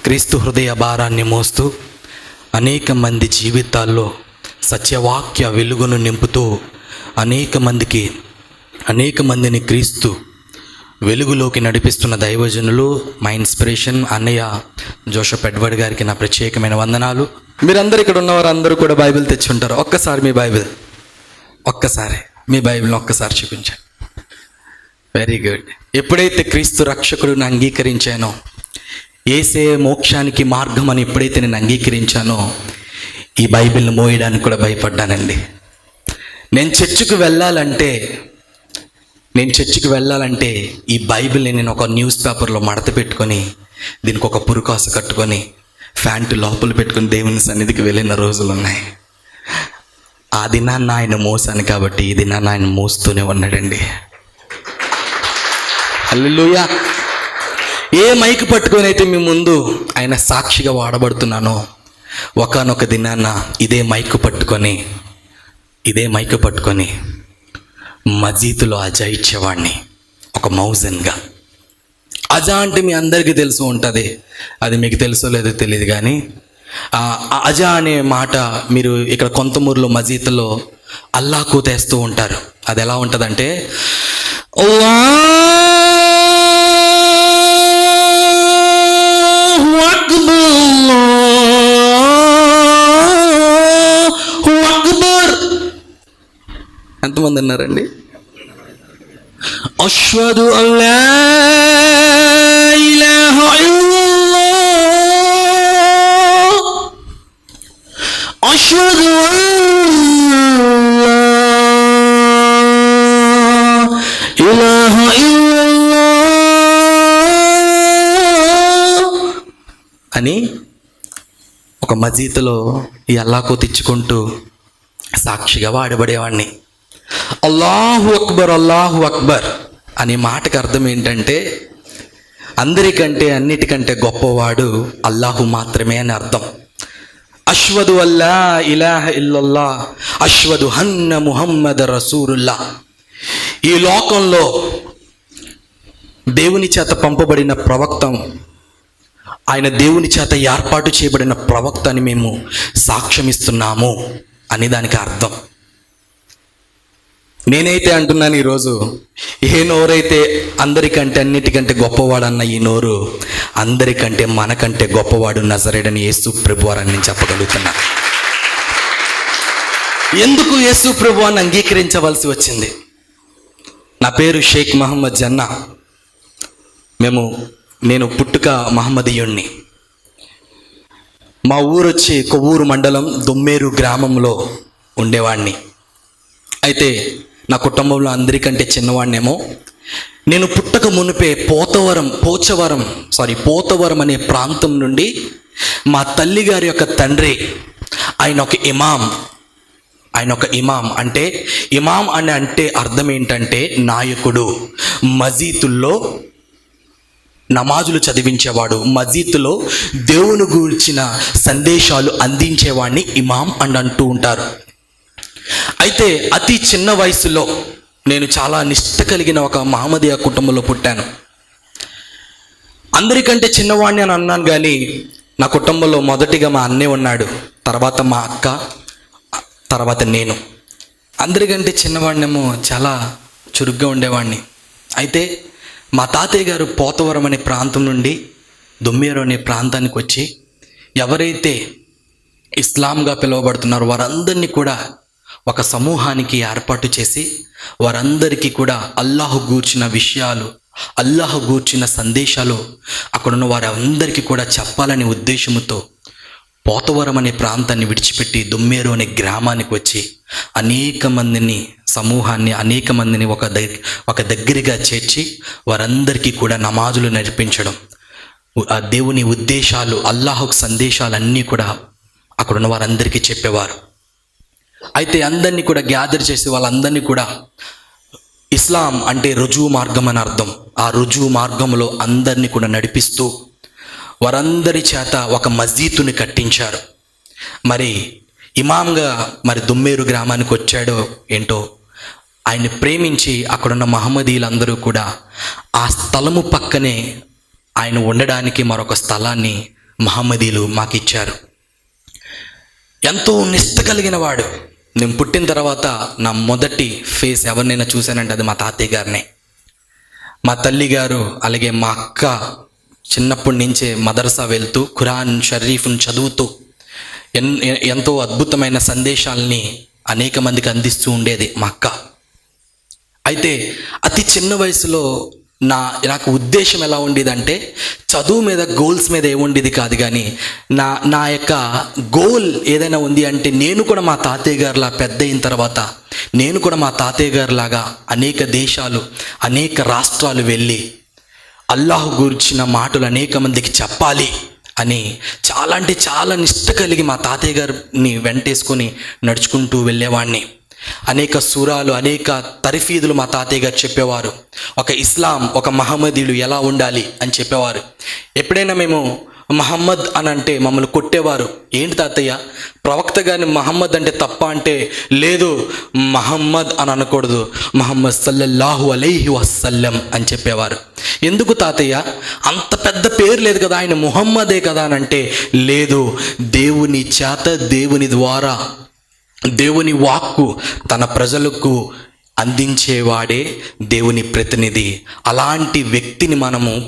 క్రీస్తు హృదయ భారాన్ని మోస్తూ అనేక మంది జీవితాల్లో సత్యవాక్య వెలుగును నింపుతూ అనేక మందిని క్రీస్తు వెలుగులోకి నడిపిస్తున్న దైవజనులు, మా ఇన్స్పిరేషన్ అన్నయ్య జోసెఫ్ ఎడ్వర్డ్ గారికి నా ప్రత్యేకమైన వందనాలు. మీరందరూ ఇక్కడ ఉన్నవారు అందరూ కూడా బైబిల్ తెచ్చుంటారు. ఒక్కసారి మీ బైబిల్ని ఒక్కసారి చూపించండి. Very good. ఎప్పుడైతే క్రీస్తు రక్షకుడిని అంగీకరించానో, యేసే మోక్షానికి మార్గం అని ఎప్పుడైతే నేను అంగీకరించానో, ఈ బైబిల్ని మోయడానికి కూడా భయపడ్డానండి. నేను చర్చికి వెళ్ళాలంటే ఈ బైబిల్ని నేను ఒక న్యూస్ పేపర్లో మడత పెట్టుకొని, దీనికి ఒక పురుకాస కట్టుకొని, ఫ్యాంటు లోపల పెట్టుకొని దేవుని సన్నిధికి వెళ్ళిన రోజులు ఉన్నాయి. ఆ దినాన్న ఆయన మోసాను కాబట్టి ఈ దినాన్న ఆయన మోస్తూనే ఉన్నాడండి. హల్లెలూయా. ఏ మైక్ పట్టుకొని అయితే మీ ముందు ఆయన సాక్షిగా వాడబడుతున్నానో, ఒకానొక దినాన్న ఇదే మైక్ పట్టుకొని మజీదులో అజా ఇచ్చేవాడిని, ఒక మౌజన్గా. అజా అంటే మీ అందరికీ తెలిసి ఉంటుంది, అది మీకు తెలుసో లేదో తెలియదు. కానీ అజా అనే మాట మీరు ఇక్కడ కొంతమూరులో మజీదులో అల్లాహకు తెస్తూ ఉంటారు. అది ఎలా ఉంటుందంటే, ఎంతమంది అన్నారండి? అష్హదు అల్లా ఇలాహ ఇల్లల్లాహ్, అష్హదు అల్లా ఇలాహ ఇల్లల్లాహ్ అని ఒక మజీదులో ఈ అల్లాహకు తెచ్చుకుంటూ సాక్షిగా వాడబడేవాడిని. అల్లాహు అక్బర్, అల్లాహు అక్బర్ అనే మాటకు అర్థం ఏంటంటే, అందరికంటే అన్నిటికంటే గొప్పవాడు అల్లాహు మాత్రమే అని అర్థం. అష్హదు అల్లా ఇలాహ ఇల్లల్లా, అష్హదు అన్న ముహమ్మద రసూలుల్లా. ఈ లోకంలో దేవుని చేత పంపబడిన ప్రవక్త, ఆయన దేవుని చేత ఏర్పాటు చేయబడిన ప్రవక్త అని మేము సాక్ష్యమిస్తున్నాము అని దానికి అర్థం. నేనైతే అంటున్నాను ఈరోజు, ఏ నోరైతే అందరికంటే అన్నిటికంటే గొప్పవాడు అన్న ఈ నోరు, అందరికంటే మనకంటే గొప్పవాడు నజరేయుడైన యేసు ప్రభువారు అని నేను చెప్పగలుగుతున్నా. ఎందుకు యేసు ప్రభువాన్ని అంగీకరించవలసి వచ్చింది? నా పేరు షేక్ మహమ్మద్ జన్నా. నేను పుట్టుక మహమ్మదీయుణ్ణి. మా ఊరు వచ్చి కొవ్వూరు మండలం దొమ్మేరు గ్రామంలో ఉండేవాడిని. అయితే నా కుటుంబంలో అందరికంటే చిన్నవాడినేమో. నేను పుట్టక మునిపే పోతవరం అనే ప్రాంతం నుండి మా తల్లిగారి యొక్క తండ్రి ఆయన ఒక ఇమాం. అంటే ఇమాం అని అంటే అర్థం ఏంటంటే నాయకుడు. మజీదుల్లో నమాజులు చదివించేవాడు, మజీదులో దేవుని గురించిన సందేశాలు అందించేవాడిని ఇమాం అని అంటూ ఉంటారు. అయితే అతి చిన్న వయసులో నేను చాలా నిష్ఠ కలిగిన ఒక మహమ్మదీయ కుటుంబంలో పుట్టాను. అందరికంటే చిన్నవాడిని అని అన్నాను, కానీ నా కుటుంబంలో మొదటిగా మా అన్నయ్య ఉన్నాడు, తర్వాత మా అక్క, తర్వాత నేను. అందరికంటే చిన్నవాడినేమో, చాలా చురుగ్గా ఉండేవాడిని. అయితే మా తాతయ్య గారు పోతవరం అనే ప్రాంతం నుండి దొమ్మేరు అనే ప్రాంతానికి వచ్చి, ఎవరైతే ఇస్లాంగా పిలువబడుతున్నారో వారందరినీ కూడా ఒక సమూహానికి ఏర్పాటు చేసి, వారందరికీ కూడా అల్లాహ్ గూర్చిన విషయాలు, అల్లాహ్ గూర్చిన సందేశాలు అక్కడున్న వారందరికీ కూడా చెప్పాలనే ఉద్దేశంతో పోతవరం అనే ప్రాంతాన్ని విడిచిపెట్టి దొమ్మేరు అనే గ్రామానికి వచ్చి అనేక మందిని ఒక దగ్గరగా చేర్చి వారందరికీ కూడా నమాజులు నేర్పించడం, ఆ దేవుని ఉద్దేశాలు, అల్లాహ్ సందేశాలన్నీ కూడా అక్కడున్న వారందరికీ చెప్పేవారు. అయితే అందరినీ కూడా గ్యాదర్ చేసి వాళ్ళందరినీ కూడా, ఇస్లాం అంటే రుజువు మార్గం అని అర్థం, ఆ రుజువు మార్గంలో అందరినీ కూడా నడిపిస్తూ వారందరి చేత ఒక మస్జిద్ని కట్టించారు. మరి ఇమాంగా దొమ్మేరు గ్రామానికి వచ్చాడో ఏంటో, ఆయన్ని ప్రేమించి అక్కడున్న మహమ్మదీలందరూ కూడా ఆ స్థలము పక్కనే ఆయన ఉండడానికి మరొక స్థలాన్ని మహమ్మదీలు మాకు ఇచ్చారు. ఎంతో నిష్ట కలిగిన వాడు. నేను పుట్టిన తర్వాత నా మొదటి ఫేస్ ఎవరినైనా చూశానంటే అది మా తాతయ్య గారినే. మా తల్లి గారు అలాగే మా అక్క చిన్నప్పటి నుంచే మదర్సా వెళ్తూ ఖురాన్ షరీఫ్ను చదువుతూ ఎంతో అద్భుతమైన సందేశాలని అనేక మందికి అందిస్తూ ఉండేది మా అక్క. అయితే అతి చిన్న వయసులో నాకు ఉద్దేశం ఎలా ఉండేదంటే, చదువు మీద గోల్స్ మీద ఏముండేది కాదు, కానీ నా యొక్క గోల్ ఏదైనా ఉంది అంటే నేను కూడా మా తాతయ్య గారిలా పెద్ద అయిన తర్వాత నేను కూడా మా తాతయ్య గారిలాగా అనేక దేశాలు అనేక రాష్ట్రాలు వెళ్ళి అల్లాహ్ గురించిన మాటలు అనేక మందికి చెప్పాలి అని చాలా అంటే చాలా నిష్ట కలిగి మా తాతయ్య గారిని వెంటేసుకొని నడుచుకుంటూ వెళ్ళేవాడిని. అనేక సూరాలు అనేక తరఫీదులు మా తాతయ్య గారు చెప్పేవారు. ఒక ఇస్లాం ఒక మహమ్మదీయుడు ఎలా ఉండాలి అని చెప్పేవారు. ఎప్పుడైనా మేము మహమ్మద్ అని అంటే మమ్మల్ని కొట్టేవారు. ఏంటి తాతయ్య, ప్రవక్త గారిని మహమ్మద్ అంటే తప్ప అంటే, లేదు మహమ్మద్ అని అనకూడదు, మహమ్మద్ సల్లల్లాహు అలైహి వసల్లం అని చెప్పేవారు. ఎందుకు తాతయ్య, అంత పెద్ద పేరు లేదు కదా, ఆయన ముహమ్మదే కదా అని అంటే, లేదు, దేవుని చేత దేవుని ద్వారా దేవుని వాక్కు తన ప్రజలకు అందించేవాడే దేవుని ప్రతినిధి. అలాంటి వ్యక్తిని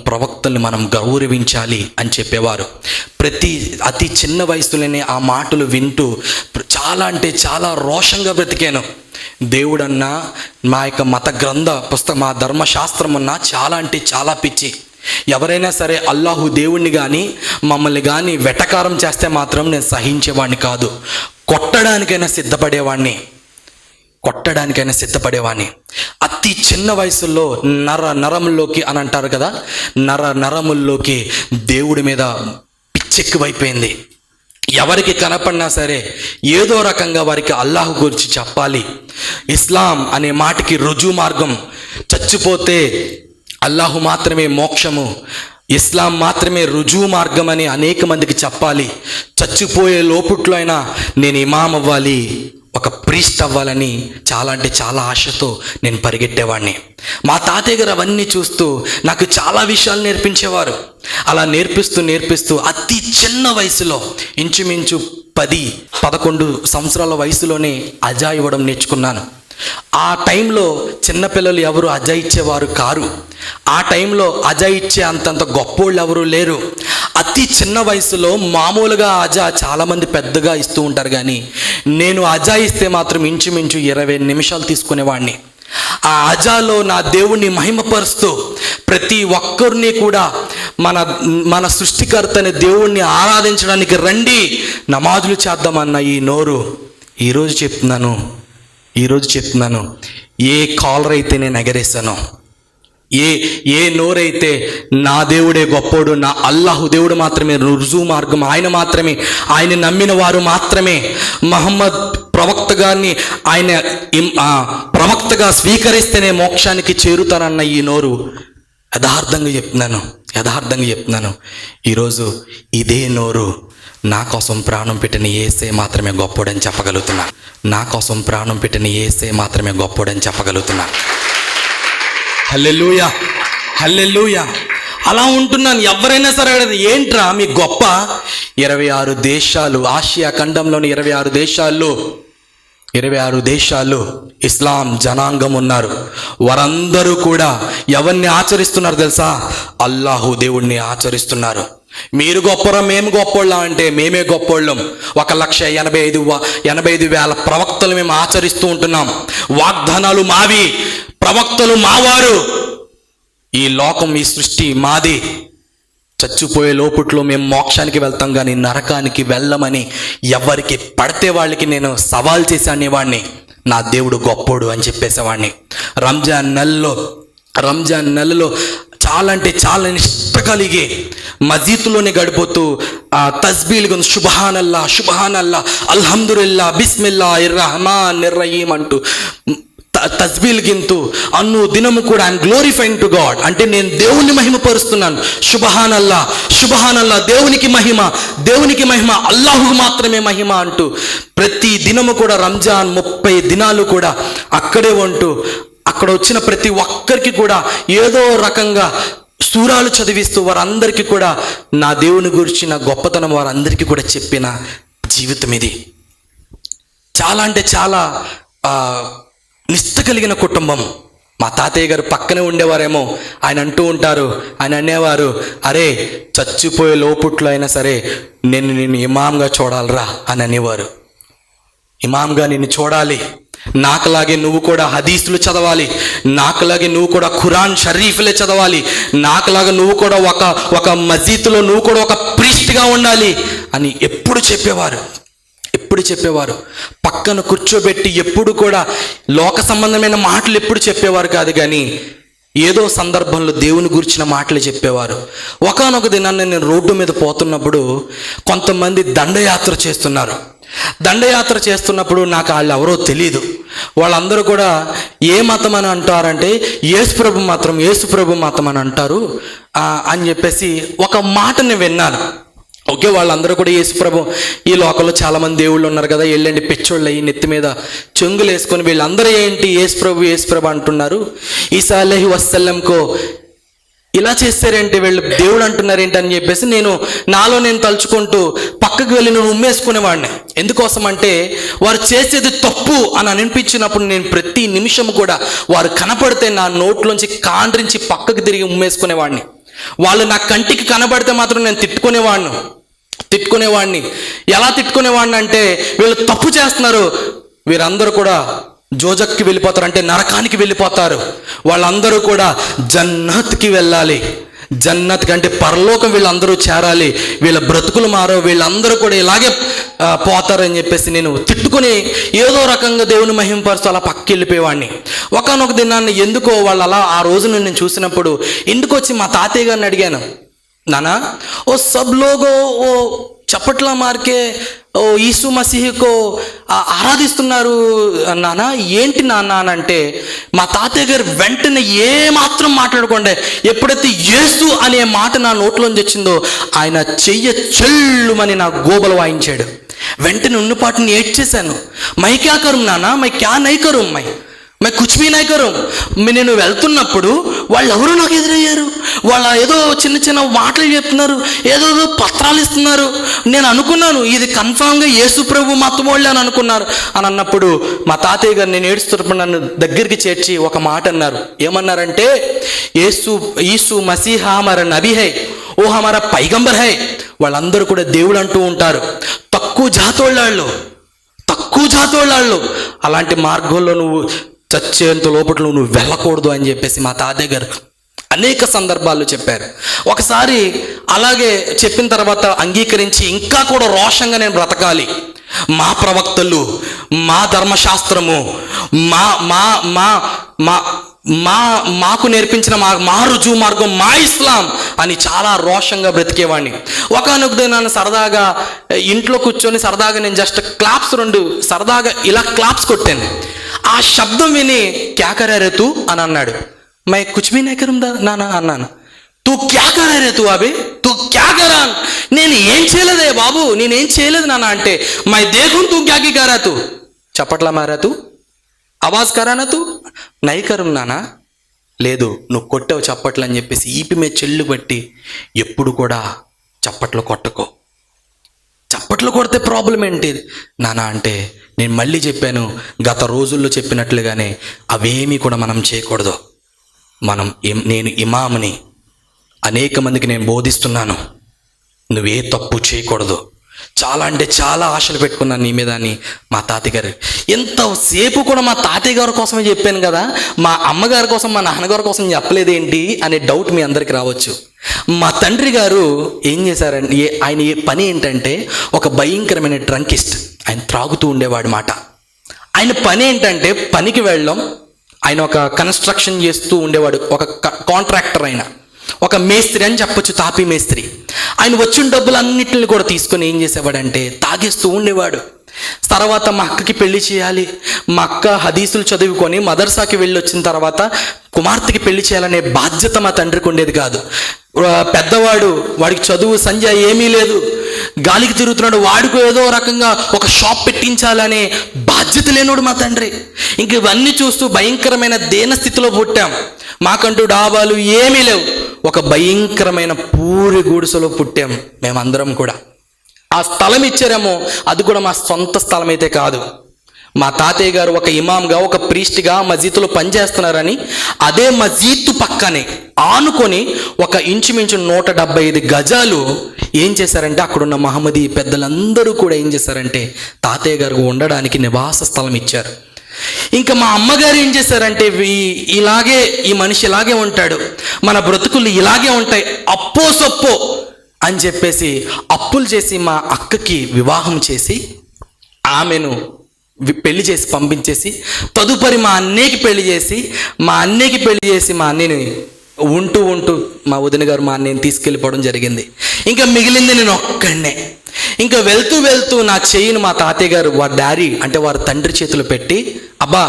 ప్రవక్తల్ని మనం గౌరవించాలి అని చెప్పేవారు. అతి చిన్న వయసులోనే ఆ మాటలు వింటూ చాలా అంటే చాలా రోషంగా బ్రతికాను. దేవుడన్నా మా యొక్క మత గ్రంథ పుస్తకం మా ధర్మశాస్త్రం అన్నా చాలా అంటే చాలా పిచ్చి. ఎవరైనా సరే అల్లాహు దేవుణ్ణి కానీ మమ్మల్ని కానీ వెటకారం చేస్తే మాత్రం నేను సహించేవాడిని కాదు. కొట్టడానికైనా సిద్ధపడేవాడిని. అతి చిన్న వయసులో నరముల్లోకి అని అంటారు కదా, నరముల్లోకి దేవుడి మీద పిచ్చెక్కువైపోయింది. ఎవరికి కనపడినా సరే ఏదో రకంగా వారికి అల్లాహ్ గురించి చెప్పాలి. ఇస్లాం అనే మాటకి రుజువు మార్గం. చచ్చిపోతే అల్లాహు మాత్రమే మోక్షము, ఇస్లాం మాత్రమే రుజువు మార్గం అని అనేక మందికి చెప్పాలి. చచ్చిపోయే లోపుట్లో అయినా నేను ఇమాం అవ్వాలి, ఒక ప్రీస్ట్ అవ్వాలని చాలా అంటే చాలా ఆశతో నేను పరిగెట్టేవాడిని. మా తాతయ్య గారు అవన్నీ చూస్తూ నాకు చాలా విషయాలు నేర్పించేవారు. అలా నేర్పిస్తూ అతి చిన్న వయసులో ఇంచుమించు 10-11 సంవత్సరాల వయసులోనే అజా ఇవ్వడం నేర్చుకున్నాను. ఆ టైంలో చిన్నపిల్లలు ఎవరు అజా ఇచ్చేవారు కారు. ఆ టైంలో అజా ఇచ్చే అంతంత గొప్పోళ్ళు ఎవరు లేరు. అతి చిన్న వయసులో మామూలుగా అజా చాలామంది పెద్దగా ఇస్తూ ఉంటారు, కానీ నేను అజా ఇస్తే మాత్రం ఇంచుమించు 20 నిమిషాలు తీసుకునేవాడిని. ఆ అజాలో నా దేవుణ్ణి మహిమపరుస్తూ ప్రతి ఒక్కరిని కూడా మన సృష్టికర్తని దేవుణ్ణి ఆరాధించడానికి రండి, నమాజులు చేద్దామన్న ఈ నోరు ఈరోజు చెప్తున్నాను, ఏ కాలర్ అయితే నేను ఎగరేసానో, ఏ నోరైతే నా దేవుడే గొప్పోడు, నా అల్లాహు దేవుడు మాత్రమే రుజువు మార్గం, ఆయన నమ్మిన వారు మాత్రమే మహమ్మద్ ప్రవక్త గారిని ఆయన ప్రవక్తగా స్వీకరిస్తేనే మోక్షానికి చేరుతారన్న ఈ నోరు యథార్థంగా చెప్తున్నాను. ఈరోజు ఇదే నోరు నా కోసం ప్రాణం పెట్టిన యేసే మాత్రమే గొప్పోడని చెప్పగలుగుతున్నా. హల్లెలూయా, హల్లెలూయా. అలా ఉంటున్నాను. ఎవరైనా సరే అడగదు, ఏంట్రా మీ గొప్ప? 26 దేశాలు, ఆసియా ఖండంలోని 26 దేశాలు ఇస్లాం జనాంగం ఉన్నారు. వారందరూ కూడా ఎవరిని ఆచరిస్తున్నారు తెలుసా? అల్లాహు దేవుణ్ణి ఆచరిస్తున్నారు. మీరు గొప్పరా మేము గొప్పోళ్ళం అంటే మేమే గొప్పోళ్ళం. 1,85,000 ప్రవక్తలు మేము ఆచరిస్తూ ఉంటున్నాం. వాగ్దానాలు మావి, ప్రవక్తలు మావారు. ఈ లోకం ఈ సృష్టి మాది. చచ్చిపోయే లోపుట్లో మేము మోక్షానికి వెళ్తాం కానీ నరకానికి వెళ్ళమని ఎవరికి పడితే వాళ్ళకి నేను సవాల్ చేసి అనేవాడిని, నా దేవుడు గొప్పోడు అని చెప్పేసేవాడిని. రంజాన్ నెలలో చాలా అంటే చాలా నిష్ట కలిగి మజీద్లోనే గడిపోతూ తస్బీలు సుబ్హానల్లా అల్హమ్దులిల్లా బిస్మిల్లాహిర్ రహమానిర్ రహీం అంటూ తస్బీలు గింతూ అన్ను దినము కూడా ఐఎమ్ గ్లోరిఫైయింగ్ టు గాడ్, అంటే నేను దేవుణ్ణి మహిమపరుస్తున్నాను. సుబ్హానల్లా దేవునికి మహిమ, అల్లాహుకు మాత్రమే మహిమ అంటూ ప్రతి దినము కూడా రంజాన్ 30 దినాలు కూడా అక్కడే ఉంటూ అక్కడ వచ్చిన ప్రతి ఒక్కరికి కూడా ఏదో రకంగా సూరాలు చదివిస్తూ వారందరికీ కూడా నా దేవుని గురించి నా గొప్పతనం వారందరికీ కూడా చెప్పిన జీవితం ఇది. చాలా అంటే చాలా నిష్ఠ కలిగిన కుటుంబం. మా తాతయ్య గారు పక్కనే ఉండేవారేమో, ఆయన అంటూ ఉంటారు, ఆయన అనేవారు, అరే చచ్చిపోయే లోపుట్లో అయినా సరే నేను ఇమాంగా చూడాలిరా అని అనేవారు. ఇమాంగా నిన్ను చూడాలి, నాకులాగే నువ్వు కూడా హదీసులు చదవాలి, నాకులాగే నువ్వు కూడా ఖురాన్ షరీఫ్లే చదవాలి, నాకులాగా నువ్వు కూడా ఒక మస్జిద్లో నువ్వు కూడా ఒక ప్రీస్ట్గా ఉండాలి అని ఎప్పుడు చెప్పేవారు. పక్కన కూర్చోబెట్టి ఎప్పుడు కూడా లోక సంబంధమైన మాటలు ఎప్పుడు చెప్పేవారు కాదు, కానీ ఏదో సందర్భంలో దేవుని గురించిన మాటలు చెప్పేవారు. ఒకానొక దినాన్ని నేను రోడ్డు మీద పోతున్నప్పుడు కొంతమంది దండయాత్ర చేస్తున్నప్పుడు నాకు వాళ్ళు ఎవరో తెలియదు. వాళ్ళందరూ కూడా ఏ మతం అని అంటారంటే యేసుప్రభు మతం అని అంటారు అని చెప్పేసి ఒక మాటని విన్నాను. ఓకే, వాళ్ళందరూ కూడా యేసుప్రభు, ఈ లోకంలో చాలామంది దేవుళ్ళు ఉన్నారు కదా, వెళ్ళండి పిచ్చోళ్ళు అయ్యి నెత్తి మీద చెంగులు వేసుకొని వీళ్ళందరూ ఏంటి యేసుప్రభు అంటున్నారు, ఈసా అలైహి వసల్లంకో ఇలా చేస్తారేంటి, వీళ్ళు దేవుడు అంటున్నారేంటి అని చెప్పేసి నాలో నేను తలుచుకుంటూ పక్కకు వెళ్ళి నేను ఉమ్మేసుకునేవాడిని. ఎందుకోసం అంటే వారు చేసేది తప్పు అని అనిపించినప్పుడు నేను ప్రతి నిమిషం కూడా వారు కనపడితే నా నోట్లోంచి కాండ్రించి పక్కకు తిరిగి ఉమ్మేసుకునేవాడిని. వాళ్ళు నా కంటికి కనబడితే మాత్రం నేను తిట్టుకునేవాడిని. ఎలా తిట్టుకునేవాడిని అంటే, వీళ్ళు తప్పు చేస్తున్నారు, వీరందరూ కూడా జోజక్కి వెళ్ళిపోతారు, అంటే నరకానికి వెళ్ళిపోతారు, వాళ్ళందరూ కూడా జన్నత్కి వెళ్ళాలి, జన్నత్ అంటే పరలోకం వీళ్ళందరూ చేరాలి, వీళ్ళ బ్రతుకులు మారో, వీళ్ళందరూ కూడా ఇలాగే పోతారని చెప్పేసి నేను తిట్టుకుని ఏదో రకంగా దేవుని మహింపరుస్తూ అలా పక్కకి వెళ్ళిపోయేవాడిని. ఒకానొక దినాన్ని ఎందుకో వాళ్ళు అలా ఆ రోజున నేను చూసినప్పుడు ఇంటికి వచ్చి మా తాతయ్య గారిని అడిగాను, నానా ఓ సబ్ లోగో ఓ చప్పట్లా మార్కే ఓ ఈసు మసీహుకో ఆరాధిస్తున్నారు నానా, ఏంటి నాన్న అని అంటే మా తాతయ్య గారు వెంటనే ఏమాత్రం మాట్లాడకుండా ఎప్పుడైతే యేసు అనే మాట నా నోట్లోంచి వచ్చిందో ఆయన చెల్లుమని నా గోబలు వాయించాడు. వెంటనే ఉన్నపాటిని ఏడ్చేశాను. మై క్యా కరుం నానా, మై క్యా నై కరుం, మై కుచ్ భీ నై కరుం. నేను వెళ్తున్నప్పుడు వాళ్ళు ఎవరు నాకు ఎదురయ్యారు, వాళ్ళ ఏదో చిన్న మాటలు చెప్తున్నారు, ఏదో పత్రాలు ఇస్తున్నారు. నేను అనుకున్నాను ఇది కన్ఫామ్గా యేసు ప్రభు మతం వాళ్ళే అని అనుకున్నారు అని అన్నప్పుడు మా తాతయ్య గారు నేను ఏడుస్తున్నప్పుడు నన్ను దగ్గరికి చేర్చి ఒక మాట అన్నారు. ఏమన్నారంటే, ఈసు మసీహా హమారా నబీ హై, ఓ హమారా పైగంబర్ హై. వాళ్ళందరూ కూడా దేవుడు అంటూ ఉంటారు, తక్కువ జాతోళ్ళాళ్ళు అలాంటి మార్గంలో నువ్వు చచ్చేంత లోపల నువ్వు వెళ్ళకూడదు అని చెప్పేసి మా తాతయ్య గారు అనేక సందర్భాల్లో చెప్పారు. ఒకసారి అలాగే చెప్పిన తర్వాత అంగీకరించి ఇంకా కూడా రోషంగా నేను బ్రతకాలి, మా ప్రవక్తలు, మా ధర్మశాస్త్రము, మా మా మా మా మా మాకు నేర్పించిన మా రుజువు మార్గం, మా ఇస్లాం అని చాలా రోషంగా బ్రతికేవాడిని. ఒకనొక దినాన్ని సరదాగా ఇంట్లో కూర్చొని సరదాగా నేను జస్ట్ క్లాప్స్ సరదాగా ఇలా క్లాప్స్ కొట్టాను. ఆ శబ్దం విని క్యా కరా రే తూ అని అన్నాడు. మై కుచ్ భీ నై కరుం నానా అన్నాను. తూ క్యా కరా రే తూ అబే, తూ క్యా కరా, నేను ఏం చేయలేదే బాబు, నేనేం చేయలేదు నాన్న అంటే, మై దేఖూం తూ క్యా కీ కరా తూ, చప్పట్లా మారా తూ, ఆవాజ్ కరానా తూ, నై కరుం నానా, లేదు నువ్వు కొట్టావు చప్పట్లు అని చెప్పేసి ఈపి మీద చెల్లు బట్టి ఎప్పుడు కూడా చప్పట్లు కొట్టకో, చప్పట్లు కొడితే ప్రాబ్లం ఏంటి నానా అంటే, నేను మళ్ళీ చెప్పాను గత రోజుల్లో చెప్పినట్లుగానే అవేమీ కూడా మనం చేయకూడదు. నేను ఇమాముని, అనేక మందికి నేను బోధిస్తున్నాను, నువ్వే తప్పు చేయకూడదు. చాలా అంటే చాలా ఆశలు పెట్టుకున్నాను నీ మీద అని మా తాతయ్య గారు. ఎంతసేపు కూడా మా తాతయ్య గారి కోసమే చెప్పాను కదా, మా అమ్మగారి కోసం మా నాన్నగారి కోసం చెప్పలేదేంటి అనే డౌట్ మీ అందరికి రావచ్చు. మా తండ్రి గారు ఏం చేశారంటే, ఆయన పని ఏంటంటే ఒక భయంకరమైన డ్రంకిస్ట్, ఆయన త్రాగుతూ ఉండేవాడు మాట. ఆయన పని ఏంటంటే పనికి వెళ్ళడం, ఆయన ఒక కన్స్ట్రక్షన్ చేస్తూ ఉండేవాడు, ఒక కాంట్రాక్టర్, ఆయన ఒక మేస్త్రి అని చెప్పొచ్చు, తాపీ మేస్త్రి. ఆయన వచ్చిన డబ్బులన్నింటిని కూడా తీసుకొని ఏం చేసేవాడంటే తాగేస్తూ ఉండేవాడు. తర్వాత మా అక్కకి పెళ్లి చేయాలి, మా అక్క హదీసులు చదువుకొని మదర్సాకి వెళ్ళి వచ్చిన తర్వాత కుమార్తెకి పెళ్లి చేయాలనే బాధ్యత మా తండ్రికి ఉండేది కాదు. పెద్దవాడు, వాడికి చదువు సంధ్య ఏమీ లేదు, గాలికి తిరుగుతున్నాడు, వాడికి ఏదో రకంగా ఒక షాప్ పెట్టించాలనే బాధ్యత లేనోడు మా తండ్రి. ఇంక ఇవన్నీ చూస్తూ భయంకరమైన దేన స్థితిలో పుట్టాం. మాకంటూ డాబాలు ఏమీ లేవు, ఒక భయంకరమైన పూరి గుడిసెలో పుట్టాం మేమందరం కూడా. ఆ స్థలం ఇచ్చారేమో అది కూడా మా సొంత స్థలం అయితే కాదు. మా తాతయ్య గారు ఒక ఇమాంగా, ఒక ప్రీస్ట్గా మస్జిద్లో పనిచేస్తున్నారని అదే మస్జిద్ పక్కనే ఆనుకొని ఒక ఇంచుమించు 175 గజాలు ఏం చేశారంటే అక్కడున్న మహమ్మదీ పెద్దలందరూ కూడా ఏం చేశారంటే తాతయ్య గారు ఉండడానికి నివాస స్థలం ఇచ్చారు. ఇంకా మా అమ్మగారు ఏం చేశారంటే ఇలాగే ఈ మనిషి ఇలాగే ఉంటాడు, మన బ్రతుకులు ఇలాగే ఉంటాయి, అప్పో సొప్పో అని చెప్పేసి అప్పులు చేసి మా అక్కకి వివాహం చేసి ఆమెను పెళ్లి చేసి పంపించేసి తదుపరి మా అన్నయ్యకి పెళ్లి చేసి మా అన్నయ్యని ఉంటూ మా వదిన గారు మా అన్నయ్యని తీసుకెళ్ళిపోవడం జరిగింది. ఇంకా మిగిలింది నేను ఒక్కడనే. ఇంకా వెళ్తూ నా చెయ్యిని మా తాతయ్య గారు వారి డాడీ అంటే వారి తండ్రి చేతులు పెట్టి, అబ్బా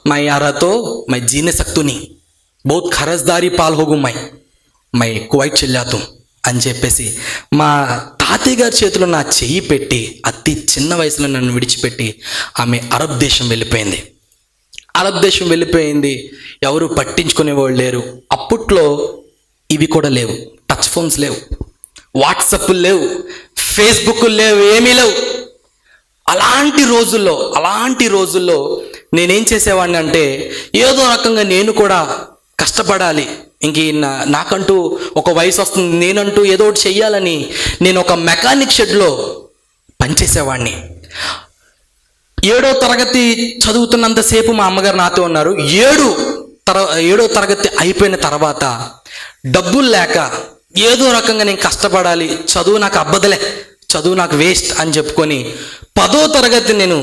మై యారాతో మై జీనే సక్తుని బహుత్ ఖరజ్దారీ పాల్ హోగు మై కువైట్ చెల్లాతు అని చెప్పేసి మా తాతయ్య గారి చేతిలో నా చెయ్యి పెట్టి అతి చిన్న వయసులో నన్ను విడిచిపెట్టి ఆమె అరబ్ దేశం వెళ్ళిపోయింది. ఎవరు పట్టించుకునేవాళ్ళు లేరు. అప్పట్లో ఇవి కూడా లేవు, టచ్ ఫోన్స్ లేవు, వాట్సాప్లు లేవు, ఫేస్బుక్ లేవు, ఏమీ లేవు. అలాంటి రోజుల్లో నేనేం చేసేవాడిని అంటే ఏదో రకంగా నేను కూడా కష్టపడాలి, ఇంక నాకంటూ ఒక వయసు వస్తుంది, నేనంటూ ఏదో ఒకటి చెయ్యాలని నేను ఒక మెకానిక్ షెడ్లో పనిచేసేవాడిని. 7వ తరగతి చదువుతున్నంతసేపు మా అమ్మగారు నాతో ఉన్నారు. 7వ తరగతి అయిపోయిన తర్వాత డబ్బులు లేక ఏదో రకంగా నేను కష్టపడాలి, చదువు నాకు అబ్బదలే, చదువు నాకు వేస్ట్ అని చెప్పుకొని 10వ తరగతి నేను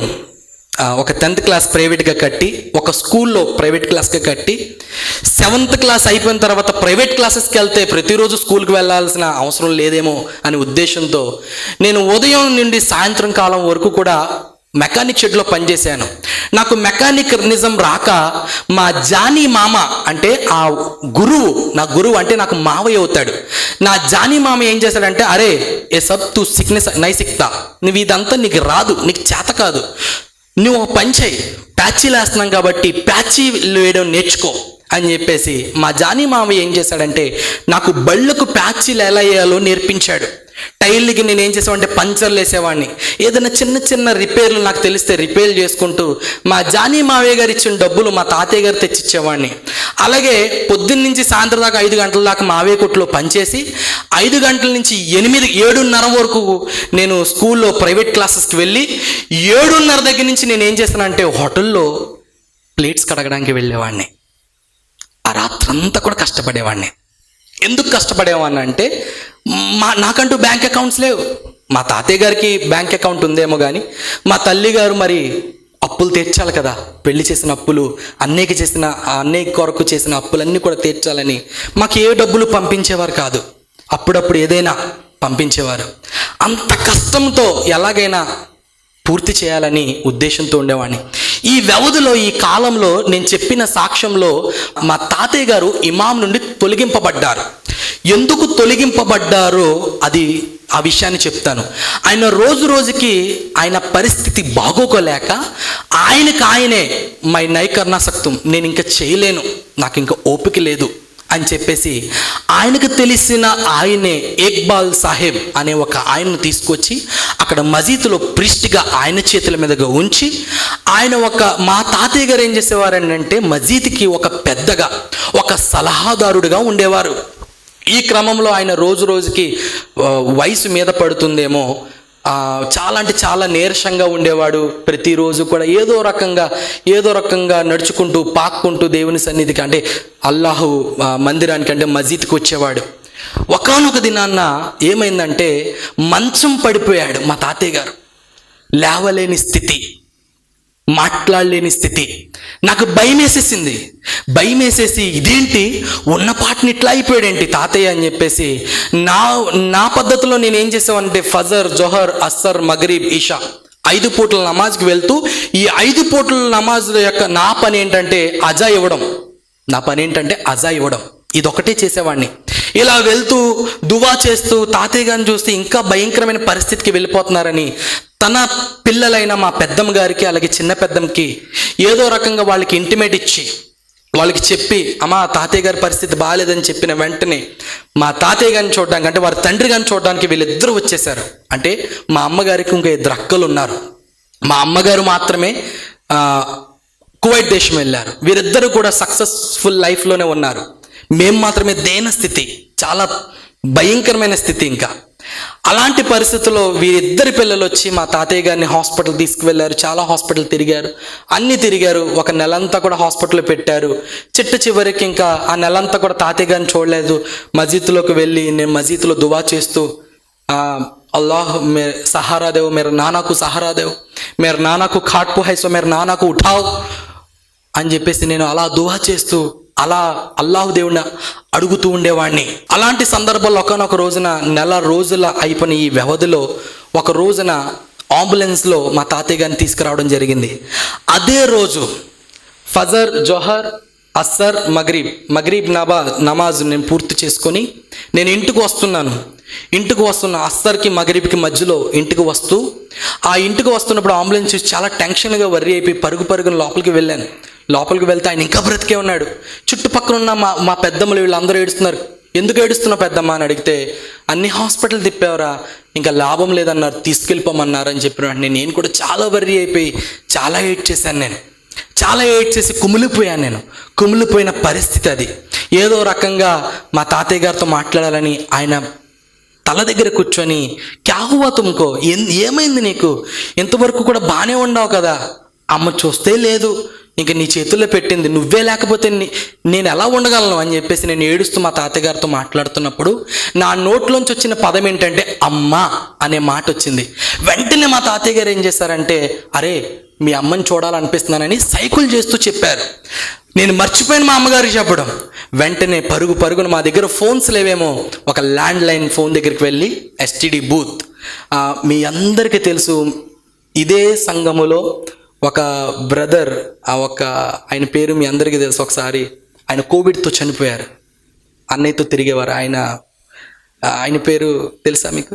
ఒక 10th క్లాస్ ప్రైవేట్గా కట్టి ఒక స్కూల్లో ప్రైవేట్ క్లాస్గా కట్టి 7th క్లాస్ అయిపోయిన తర్వాత ప్రైవేట్ క్లాసెస్కి వెళ్తే ప్రతిరోజు స్కూల్కి వెళ్ళాల్సిన అవసరం లేదేమో అనే ఉద్దేశంతో నేను ఉదయం నుండి సాయంత్రం కాలం వరకు కూడా మెకానిక్ షెడ్లో పనిచేశాను. నాకు మెకానిక్ నిజం రాక మా జానీ మామ అంటే ఆ నా గురువు అంటే నాకు మావయ్య అవుతాడు. నా జానీ మామ ఏం చేశాడంటే, అరే ఏ సబ్ తూ సిక్నెస్ నై సిక్తా, నువ్వు ఇదంతా నీకు రాదు, నీకు చేత కాదు, నువ్వు ఒక పని చేయి, ప్యాచీలు వేస్తున్నాం కాబట్టి ప్యాచీలు వేయడం నేర్చుకో అని చెప్పేసి మా జానీ మామయ్య ఏం చేశాడంటే నాకు బళ్ళకు ప్యాచీలు ఎలా వేయాలో నేర్పించాడు. టైర్లకి నేను ఏం చేసామంటే పంచర్లు వేసేవాడిని. ఏదైనా చిన్న రిపేర్లు నాకు తెలిస్తే రిపేర్లు చేసుకుంటూ మా జానీ మావయ్య గారు ఇచ్చిన డబ్బులు మా తాతయ్య గారు తెచ్చిచ్చేవాడిని. అలాగే పొద్దున్న నుంచి సాయంత్రం దాకా 5 గంటల దాకా మావయ్య కొట్లో పనిచేసి 5 గంటల నుంచి 7:30 వరకు నేను స్కూల్లో ప్రైవేట్ క్లాసెస్కి వెళ్ళి 7:30 దగ్గర నుంచి నేను ఏం చేస్తానంటే హోటల్లో ప్లేట్స్ కడగడానికి వెళ్ళేవాడిని. ఆ రాత్రంతా కూడా కష్టపడేవాడిని. ఎందుకు కష్టపడేవాడిని అంటే నాకంటూ బ్యాంక్ అకౌంట్స్ లేవు. మా తాతయ్య గారికి బ్యాంక్ అకౌంట్ ఉందేమో కానీ మా తల్లి గారు మరి అప్పులు తీర్చాలి కదా, పెళ్లి చేసిన అప్పులు, అన్నయ్య కొరకు చేసిన అప్పులన్నీ కూడా తీర్చాలని మాకు ఏ డబ్బులు పంపించేవారు కాదు. అప్పుడప్పుడు ఏదైనా పంపించేవారు. అంత కష్టంతో ఎలాగైనా పూర్తి చేయాలని ఉద్దేశంతో ఉండేవాడిని. ఈ వ్యవధిలో ఈ కాలంలో నేను చెప్పిన సాక్ష్యంలో మా తాతయ్య గారు ఇమాం నుండి తొలగింపబడ్డారు. ఎందుకు తొలగింపబడ్డారో ఆ విషయాన్ని చెప్తాను. ఆయన రోజుకి ఆయన పరిస్థితి బాగోకోలేక ఆయనే మై నైకర్నా సక్తం, నేను ఇంకా చేయలేను, నాకు ఇంకా ఓపిక లేదు అని చెప్పేసి ఆయనకు తెలిసిన ఆయనే ఇక్బాల్ సాహెబ్ అనే ఒక ఆయనను తీసుకొచ్చి అక్కడ మసీదులో ప్రిస్ట్గా ఆయన చేతుల మీదుగా ఉంచి ఆయన మా తాతయ్య గారు ఏం చేసేవారని అంటే మసీదుకి ఒక పెద్దగా ఒక సలహాదారుడిగా ఉండేవారు. ఈ క్రమంలో ఆయన రోజుకి వయసు మీద పడుతుందేమో చాలా అంటే చాలా నీరసంగా ఉండేవాడు. ప్రతిరోజు కూడా ఏదో రకంగా నడుచుకుంటూ పాక్కుంటూ దేవుని సన్నిధికి అంటే అల్లాహు మందిరానికి అంటే మస్జిద్కి వచ్చేవాడు. ఒకానొక దినాన్న ఏమైందంటే మంచం పడిపోయాడు మా తాతయ్య గారు. లేవలేని స్థితి, మాట్లాడలేని స్థితి. నాకు భయం వేసేసి ఇదేంటి ఉన్నపాటిని ఇట్లా అయిపోయాడేంటి తాతయ్య అని చెప్పేసి నా పద్ధతిలో నేను ఏం చేసామంటే ఫజర్, జొహర్, అస్సర్, మగరీబ్, ఇషా 5 పూటల నమాజ్కి వెళ్తూ ఈ 5 పూటల నమాజ్ యొక్క నా పని ఏంటంటే అజా ఇవ్వడం. ఇదొకటే చేసేవాడిని. ఇలా వెళ్తూ దువా చేస్తూ తాతయ్య గారిని చూస్తే ఇంకా భయంకరమైన పరిస్థితికి వెళ్ళిపోతున్నారని తన పిల్లలైన మా పెద్దమ్మ గారికి అలాగే చిన్న పెద్దమ్మకి ఏదో రకంగా వాళ్ళకి ఇంటిమేట్ ఇచ్చి వాళ్ళకి చెప్పి అమ్మా తాతయ్య గారి పరిస్థితి బాగాలేదని చెప్పిన వెంటనే మా తాతయ్య గారిని చూడడానికి, అంటే వారి తండ్రి గారిని చూడడానికి వీళ్ళిద్దరూ వచ్చేసారు. అంటే మా అమ్మగారికి ఇంకా 2 అక్కలు ఉన్నారు. మా అమ్మగారు మాత్రమే కువైట్ దేశం వెళ్ళారు. వీరిద్దరూ కూడా సక్సెస్ఫుల్ లైఫ్లోనే ఉన్నారు. మేము మాత్రమే దేన స్థితి, చాలా భయంకరమైన స్థితి. ఇంకా అలాంటి పరిస్థితుల్లో వీరిద్దరి పిల్లలు వచ్చి మా తాతయ్య గారిని హాస్పిటల్ తీసుకువెళ్ళారు. చాలా హాస్పిటల్ తిరిగారు, అన్నీ తిరిగారు. 1 నెలంతా కూడా హాస్పిటల్లో పెట్టారు. చివరికి ఇంకా ఆ నెలంతా కూడా తాతయ్య గారిని చూడలేదు. మసీదులోకి వెళ్ళి నేను మసీదులో దువా చేస్తూ అల్లాహ్ మేరే సహారా దేవ్, మేరే నానాకు సహారా దేవ్, మేరే నానాకు ఖాట్ పు హై సో మేరే నానాకు ఉఠావ్ అని చెప్పేసి నేను అలా దువా చేస్తూ అలా అల్లాహ్ దేవుడిని అడుగుతూ ఉండేవాడిని. అలాంటి సందర్భంలో ఒకనొక రోజున, నెల రోజుల అయిపోయిన ఈ వ్యవధిలో ఒక రోజున అంబులెన్స్లో మా తాతయ్య గారిని తీసుకురావడం జరిగింది. అదే రోజు ఫజర్, జోహర్, అస్సర్, మగ్రీబ్ నమాజ్ నేను పూర్తి చేసుకొని నేను ఇంటికి వస్తున్న అస్సర్కి మగ్రీబ్కి మధ్యలో ఇంటికి వస్తున్నప్పుడు అంబులెన్స్ చూసి చాలా టెన్షన్గా వర్రీ అయిపోయి పరుగున లోపలికి వెళ్తే ఆయన ఇంకా బ్రతికే ఉన్నాడు. చుట్టుపక్కల ఉన్న మా పెద్దమ్మలు వీళ్ళందరూ ఏడుస్తున్నారు. ఎందుకు ఏడుస్తున్నావు పెద్దమ్మ అని అడిగితే, అన్ని హాస్పిటల్ తిప్పావరా, ఇంకా లాభం లేదన్నారు, తీసుకెళ్ళిపోమన్నారు అని చెప్పిన వెంటనే నేను కూడా చాలా వర్రీ అయిపోయి చాలా ఏడ్ చేసి కుమిలిపోయిన పరిస్థితి అది. ఏదో రకంగా మా తాతయ్య గారితో మాట్లాడాలని ఆయన తల దగ్గర కూర్చొని, క్యా హువా తుమ్కో, ఏమైంది నీకు, ఇంతవరకు కూడా బాగానే ఉన్నావు కదా, అమ్మ చూస్తే లేదు, ఇంక నీ చేతుల్లో పెట్టింది, నువ్వే లేకపోతే నేను ఎలా ఉండగలను అని చెప్పేసి నేను ఏడుస్తూ మా తాతయ్య గారితో మాట్లాడుతున్నప్పుడు నా నోట్లోంచి వచ్చిన పదం ఏంటంటే అమ్మ అనే మాట వచ్చింది. వెంటనే మా తాతయ్య గారు ఏం చేశారంటే, అరే మీ అమ్మని చూడాలనిపిస్తున్నానని సైకిల్ చేస్తూ చెప్పారు. నేను మర్చిపోయిన మా అమ్మగారికి చెప్పడం. వెంటనే పరుగున మా దగ్గర ఫోన్స్ లేవేమో, ఒక ల్యాండ్ లైన్ ఫోన్ దగ్గరికి వెళ్ళి ఎస్టీడీ బూత్, మీ అందరికీ తెలుసు ఇదే సంఘములో ఒక బ్రదర్, ఆయన పేరు మీ అందరికీ తెలుసు. ఒకసారి ఆయన కోవిడ్తో చనిపోయారు. అన్నయ్యతో తిరిగేవారు. ఆయన పేరు తెలుసా మీకు?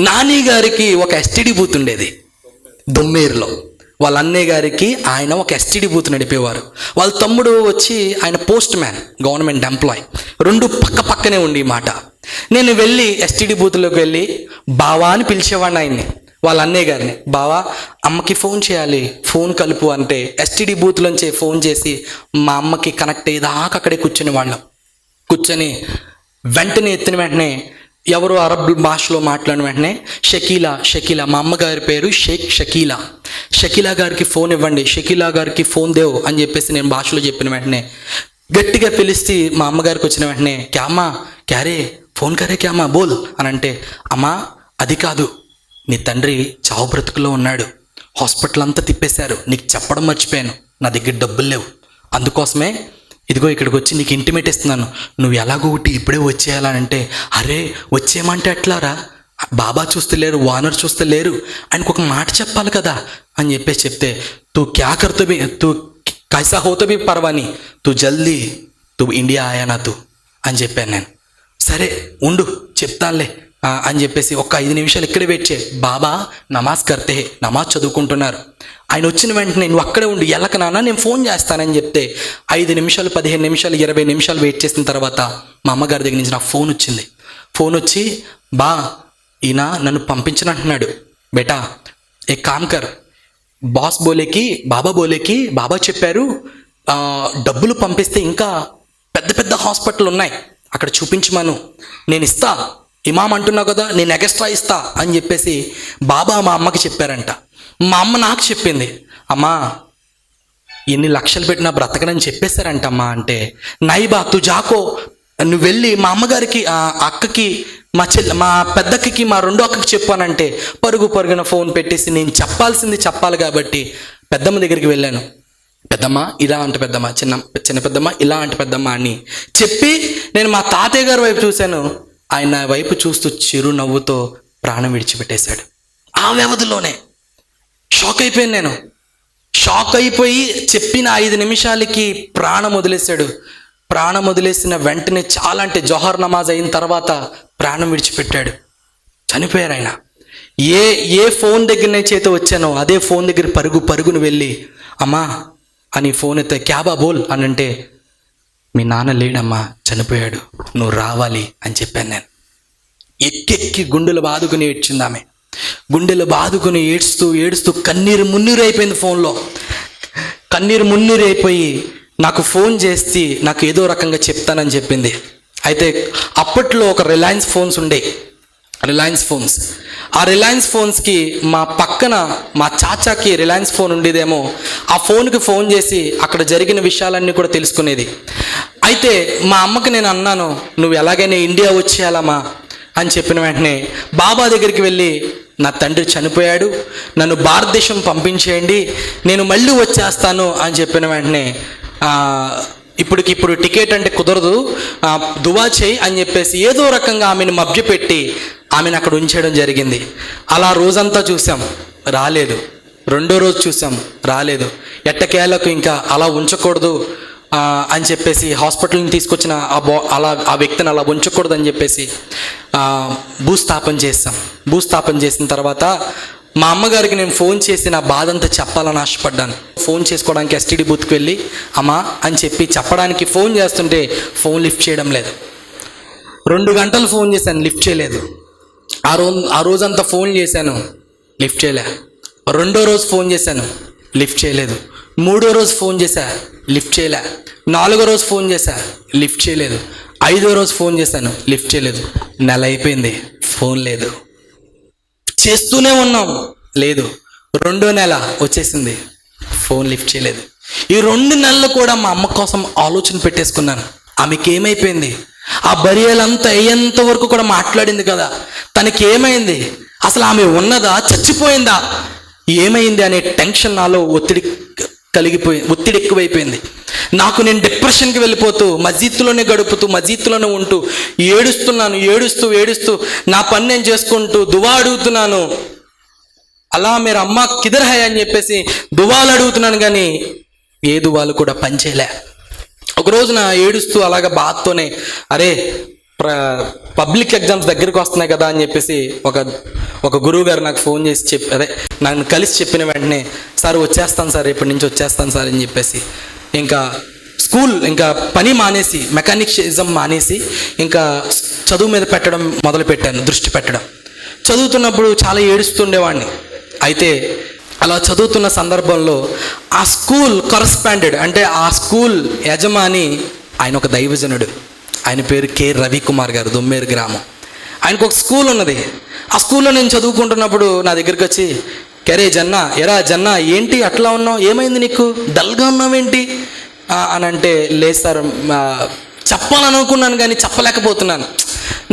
నాని గారికి ఒక ఎస్టీడీ బూత్ ఉండేది దొమ్మేరులో. వాళ్ళ అన్నయ్య గారికి ఆయన ఒక ఎస్టీడీ బూత్ నడిపేవారు. వాళ్ళ తమ్ముడు వచ్చి ఆయన పోస్ట్ మ్యాన్, గవర్నమెంట్ ఎంప్లాయ్. 2 పక్కనే ఉండి మాట. నేను వెళ్ళి ఎస్టీడీ బూత్లోకి వెళ్ళి బావా అని పిలిచేవాడిని ఆయన్ని, వాళ్ళ అన్నయ్య గారిని. బావా అమ్మకి ఫోన్ చేయాలి, ఫోన్ కలుపు అంటే ఎస్టీడీ బూత్లోంచి ఫోన్ చేసి మా అమ్మకి కనెక్ట్ అయ్యేదాకా అక్కడే కూర్చొని వెంటనే ఎత్తిన వెంటనే ఎవరు అరబ్ భాషలో మాట్లాడిన వెంటనే షకీలా, మా అమ్మగారి పేరు షకీలా గారికి ఫోన్ ఇవ్వండి, షకీలా గారికి ఫోన్ దేవ్ అని చెప్పేసి నేను భాషలో చెప్పిన వెంటనే గట్టిగా పిలిచి మా అమ్మగారికి వచ్చిన వెంటనే క్యామా క్యారే ఫోన్ కరే క్యామా బోల్ అని అంటే, అమ్మా అది కాదు, నీ తండ్రి చావు బ్రతుకులో ఉన్నాడు, హాస్పిటల్ అంతా తిప్పేశారు, నీకు చెప్పడం మర్చిపోయాను, నా దగ్గర డబ్బులు లేవు, అందుకోసమే ఇదిగో ఇక్కడికి వచ్చి నీకు ఇంటిమేట్ ఇస్తున్నాను, నువ్వు ఎలాగో ఒకటి ఇప్పుడే వచ్చేయాలంటే, అరే వచ్చేయమంటే ఎట్లారా, బాబా చూస్తే లేరు, ఓనర్ చూస్తే లేరు, ఆయనకు ఒక మాట చెప్పాలి కదా అని చెప్పేసి చెప్తే, తూ క్యా కర్తో బి తూ కైసా హోతో బి పర్వాని తూ జల్దీ తూ ఇండియా ఆయానా తూ అని చెప్పాను నేను. సరే ఉండు చెప్తానులే అని చెప్పేసి ఒక 5 నిమిషాలు ఇక్కడే వెయిట్ చేయి, బాబా నమాజ్ కర్తే, నమాజ్ చదువుకుంటున్నారు, ఆయన వచ్చిన వెంటనే నువ్వు అక్కడే ఉండి ఎల్లక నాన్న నేను ఫోన్ చేస్తానని చెప్తే 5 నిమిషాలు 15 నిమిషాలు 20 నిమిషాలు వెయిట్ చేసిన తర్వాత మా అమ్మగారి దగ్గర నుంచి నాకు ఫోన్ వచ్చింది. ఫోన్ వచ్చి, బా ఈయన నన్ను పంపించనంటున్నాడు, బేటా ఏ కామ్కర్, బాస్ బోలేకి బాబా చెప్పారు, డబ్బులు పంపిస్తే ఇంకా పెద్ద హాస్పిటల్ ఉన్నాయి అక్కడ చూపించమను, నేను ఇస్తా, ఇమాం అంటున్నావు కదా నేను ఎక్స్ట్రా ఇస్తా అని చెప్పేసి బాబా మా అమ్మకి చెప్పారంట. మా అమ్మ నాకు చెప్పింది, అమ్మా ఎన్ని లక్షలు పెట్టినా బ్రతకనని చెప్పేశారంటమ్మా అంటే, నైబా తు జాకో, నువ్వు వెళ్ళి మా అమ్మగారికి అక్కకి మా పెద్దక్కకి మా 2వ అక్కకి చెప్పానంటే పరుగున ఫోన్ పెట్టేసి నేను చెప్పాల్సింది చెప్పాలి కాబట్టి పెద్దమ్మ దగ్గరికి వెళ్ళాను. పెద్దమ్మ ఇలా అంటే పెద్దమ్మ, చిన్న పెద్దమ్మ ఇలా అంటే పెద్దమ్మ అని చెప్పి నేను మా తాతయ్య గారి వైపు చూశాను. ఆయన వైపు చూస్తూ చిరునవ్వుతో ప్రాణం విడిచిపెట్టేశాడు. ఆ వ్యవధిలోనే షాక్ అయిపోయాను నేను. షాక్ అయిపోయి చెప్పిన 5 నిమిషాలకి ప్రాణం వదిలేశాడు. ప్రాణం వదిలేసిన వెంటనే చాలా అంటే జోహర్ నమాజ్ అయిన తర్వాత ప్రాణం విడిచిపెట్టాడు, చనిపోయారు ఆయన. ఏ ఫోన్ దగ్గర నేను చేత వచ్చానో అదే ఫోన్ దగ్గర పరుగును వెళ్ళి అమ్మా అని ఫోన్ ఎత్తే క్యాబా బోల్ అని అంటే, మీ నాన్న లేడమ్మా, చనిపోయాడు, నువ్వు రావాలి అని చెప్పాను నేను. ఎక్కెక్కి గుండెలు బాదుకుని ఏడ్చింది ఆమె. గుండెలు బాదుకుని ఏడుస్తూ ఏడుస్తూ కన్నీరు మున్నీరు అయిపోయింది. ఫోన్లో కన్నీరు మున్నీరు అయిపోయి నాకు ఫోన్ చేసి నాకు ఏదో రకంగా చెప్తానని చెప్పింది. అయితే అప్పట్లో ఒక రిలయన్స్ ఫోన్స్ ఉండే, రిలయన్స్ ఫోన్స్. ఆ రిలయన్స్ ఫోన్స్కి మా పక్కన మా చాచాకి రిలయన్స్ ఫోన్ ఉండేదేమో, ఆ ఫోన్కి ఫోన్ చేసి అక్కడ జరిగిన విషయాలన్నీ కూడా తెలుసుకునేది. అయితే మా అమ్మకి నేను అన్నాను, నువ్వు ఎలాగైనా ఇండియా వచ్చేయాలమ్మా అని చెప్పిన వెంటనే బాబా దగ్గరికి వెళ్ళి, నా తండ్రి చనిపోయాడు, నన్ను భారతదేశం పంపించేయండి, నేను మళ్ళీ వచ్చేస్తాను అని చెప్పిన వెంటనే ఇప్పుడు టికెట్ అంటే కుదరదు, దువా చేయి అని చెప్పేసి ఏదో రకంగా ఆమెను మభ్యపెట్టి ఆమెను అక్కడ ఉంచడం జరిగింది. అలా రోజంతా చూసాం, రాలేదు. రెండో రోజు చూసాం, రాలేదు. ఎట్టకేలకు ఇంకా అలా ఉంచకూడదు అని చెప్పేసి హాస్పిటల్ని తీసుకొచ్చిన ఆ వ్యక్తిని అలా ఉంచకూడదు అని చెప్పేసి భూస్థాపన చేస్తాం. భూస్థాపన చేసిన తర్వాత మా అమ్మగారికి నేను ఫోన్ చేసి నా బాధ అంతా చెప్పాలని ఆశపడ్డాను. ఫోన్ చేసుకోవడానికి ఎస్టీడీ బూత్కి వెళ్ళి అమ్మా అని చెప్పి చెప్పడానికి ఫోన్ చేస్తుంటే ఫోన్ లిఫ్ట్ చేయడం లేదు. 2 గంటలు ఫోన్ చేశాను, లిఫ్ట్ చేయలేదు. ఆ రోజంతా ఫోన్ చేశాను, లిఫ్ట్ చేయలే. రెండో రోజు ఫోన్ చేశాను, లిఫ్ట్ చేయలేదు. మూడో రోజు ఫోన్ చేశా, లిఫ్ట్ చేయలే. 4వ రోజు ఫోన్ చేశా, లిఫ్ట్ చేయలేదు. 5వ రోజు ఫోన్ చేశాను, లిఫ్ట్ చేయలేదు. నెల అయిపోయింది, ఫోన్ లేదు. చేస్తూనే ఉన్నాం, లేదు. 2వ నెల వచ్చేసింది, ఫోన్ లిఫ్ట్ చేయలేదు. ఈ 2 నెలలు కూడా మా అమ్మ కోసం ఆలోచన పెట్టేసుకున్నాను. ఆమెకి ఏమైపోయింది? ఆ బరియలంతా అయ్యేంత వరకు కూడా మాట్లాడింది కదా, తనకి ఏమైంది? అసలు ఆమె ఉన్నదా, చచ్చిపోయిందా, ఏమైంది అనే టెన్షన్ నాలో ఒత్తిడి ఎక్కువైపోయింది. నాకు నేను డిప్రెషన్కి వెళ్ళిపోతూ మస్జిద్లోనే గడుపుతూ మస్జిద్లోనే ఉంటూ ఏడుస్తూ నా పని నేను చేసుకుంటూ దువా అడుగుతున్నాను. అలా మీరు అమ్మ కిదర్ హై అని చెప్పేసి దువాలు అడుగుతున్నాను, కానీ ఏ దువాలు కూడా పనిచేయలే. ఒక రోజున ఏడుస్తూ అలాగ బాధతోనే, అరే పబ్లిక్ ఎగ్జామ్స్ దగ్గరికి వస్తున్నాయి కదా అని చెప్పేసి ఒక గురువు గారు నాకు ఫోన్ చేసి నన్ను కలిసి చెప్పిన వెంటనే, సార్ వచ్చేస్తాను సార్, రేపటి నుంచి వచ్చేస్తాను సార్ అని చెప్పేసి ఇంకా పని మానేసి మెకానిక్సిజం మానేసి ఇంకా చదువు మీద దృష్టి పెట్టడం. చదువుతున్నప్పుడు చాలా ఏడుస్తుండేవాడిని. అయితే అలా చదువుతున్న సందర్భంలో ఆ స్కూల్ కరస్పాండెడ్ అంటే ఆ స్కూల్ యజమాని ఆయన ఒక దైవజనుడు. ఆయన పేరు కె రవికుమార్ గారు, దొమ్మేరు గ్రామం. ఆయనకు ఒక స్కూల్ ఉన్నది. ఆ స్కూల్లో నేను చదువుకుంటున్నప్పుడు నా దగ్గరికి వచ్చి, ఎరా జన్నా ఏంటి అట్లా ఉన్నావు, ఏమైంది నీకు, డల్గా ఉన్నావేంటి అని అంటే, లేదు సార్ చెప్పాలనుకున్నాను కానీ చెప్పలేకపోతున్నాను.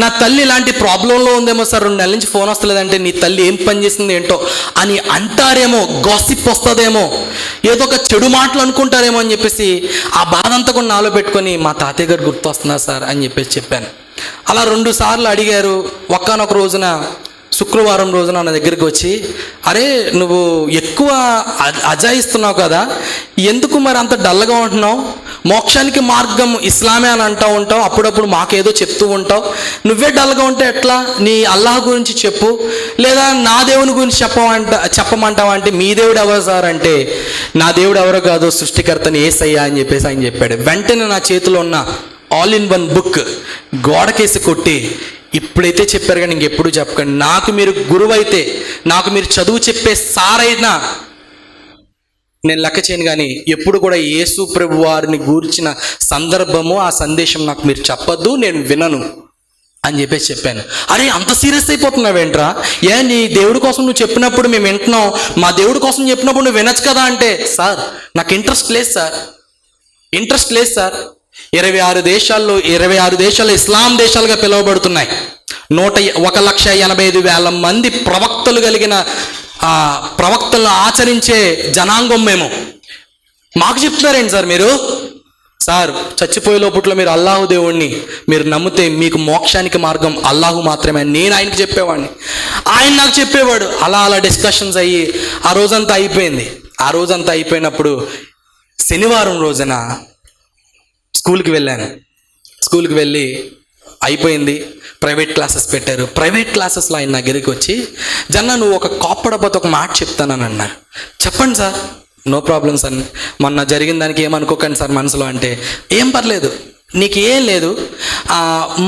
నా తల్లి ఇలాంటి ప్రాబ్లంలో ఉందేమో సార్, 2 నెలల నుంచి ఫోన్ వస్తలేదంటే నీ తల్లి ఏం పని చేస్తుంది ఏంటో అని అంటారేమో, గాసిప్ వస్తుందేమో, ఏదో ఒక చెడు మాటలు అనుకుంటారేమో అని చెప్పేసి ఆ బాధ అంతా కూడా నాలో పెట్టుకొని మా తాతయ్య గారు గుర్తొస్తున్నారు సార్ అని చెప్పేసి చెప్పాను. అలా 2 సార్లు అడిగారు. ఒక్కనొక రోజున శుక్రవారం రోజున నా దగ్గరికి వచ్చి, అరే నువ్వు ఎక్కువ అజాయిస్తున్నావు కదా, ఎందుకు మరి అంత డల్గా ఉంటున్నావు, మోక్షానికి మార్గం ఇస్లామే అని అంటూ ఉంటావు, అప్పుడప్పుడు మాకేదో చెప్తూ ఉంటావు, నువ్వే డల్గా ఉంటే ఎట్లా, నీ అల్లాహ్ గురించి చెప్పు, లేదా నా దేవుని గురించి చెప్పమంటావా అంటే, మీ దేవుడు ఎవరు సార్ అంటే, నా దేవుడు ఎవరో కాదు సృష్టికర్తని యేసయ్య అని చెప్పేసి ఆయన చెప్పాడు. వెంటనే నా చేతిలో ఉన్న ఆల్ ఇన్ వన్ బుక్ గోడకేసి కొట్టి, ఇప్పుడైతే చెప్పారు కానీ ఇంకెప్పుడు చెప్పకండి, నాకు మీరు గురువు అయితే, నాకు మీరు చదువు చెప్పే సార్ అయినా నేను లెక్క చేయను, కానీ ఎప్పుడు కూడా యేసు ప్రభు వారిని గూర్చిన సందర్భము ఆ సందేశం నాకు మీరు చెప్పద్దు, నేను వినను అని చెప్పేసి చెప్పాను. అరే అంత సీరియస్ అయిపోతున్నావేంట్రా, నీ దేవుడి కోసం నువ్వు చెప్పినప్పుడు మేము వింటున్నాం, మా దేవుడి కోసం చెప్పినప్పుడు నువ్వు వినొచ్చు కదా అంటే, సార్ నాకు ఇంట్రెస్ట్ లేదు సార్ 26 దేశాలు ఇస్లాం దేశాలుగా పిలువబడుతున్నాయి. 1,85,000 మంది ప్రవక్తలు కలిగిన ప్రవక్తలను ఆచరించే జనాంగం మేము. మాకు చెప్తున్నారేంటి సార్ మీరు? సార్ చచ్చిపోయే లోపట్లో మీరు అల్లాహు దేవుణ్ణి మీరు నమ్మితే మీకు మోక్షానికి మార్గం అల్లాహు మాత్రమే. నేను ఆయనకి చెప్పేవాడిని, ఆయన నాకు చెప్పేవాడు. అలా డిస్కషన్స్ అయ్యి ఆ రోజంతా అయిపోయింది. ఆ రోజంతా అయిపోయినప్పుడు శనివారం రోజున స్కూల్కి వెళ్ళి అయిపోయింది. ప్రైవేట్ క్లాసెస్ పెట్టారు. ప్రైవేట్ క్లాసెస్లో ఆయన దగ్గరికి వచ్చి, జన్నా నువ్వు ఒక కాపాడపోతే ఒక మాట చెప్తానని అన్నారు. చెప్పండి సార్ నో ప్రాబ్లం సార్, మొన్న జరిగిన దానికి ఏమనుకోకండి సార్ మనసులో. అంటే ఏం పర్లేదు, నీకు ఏం లేదు.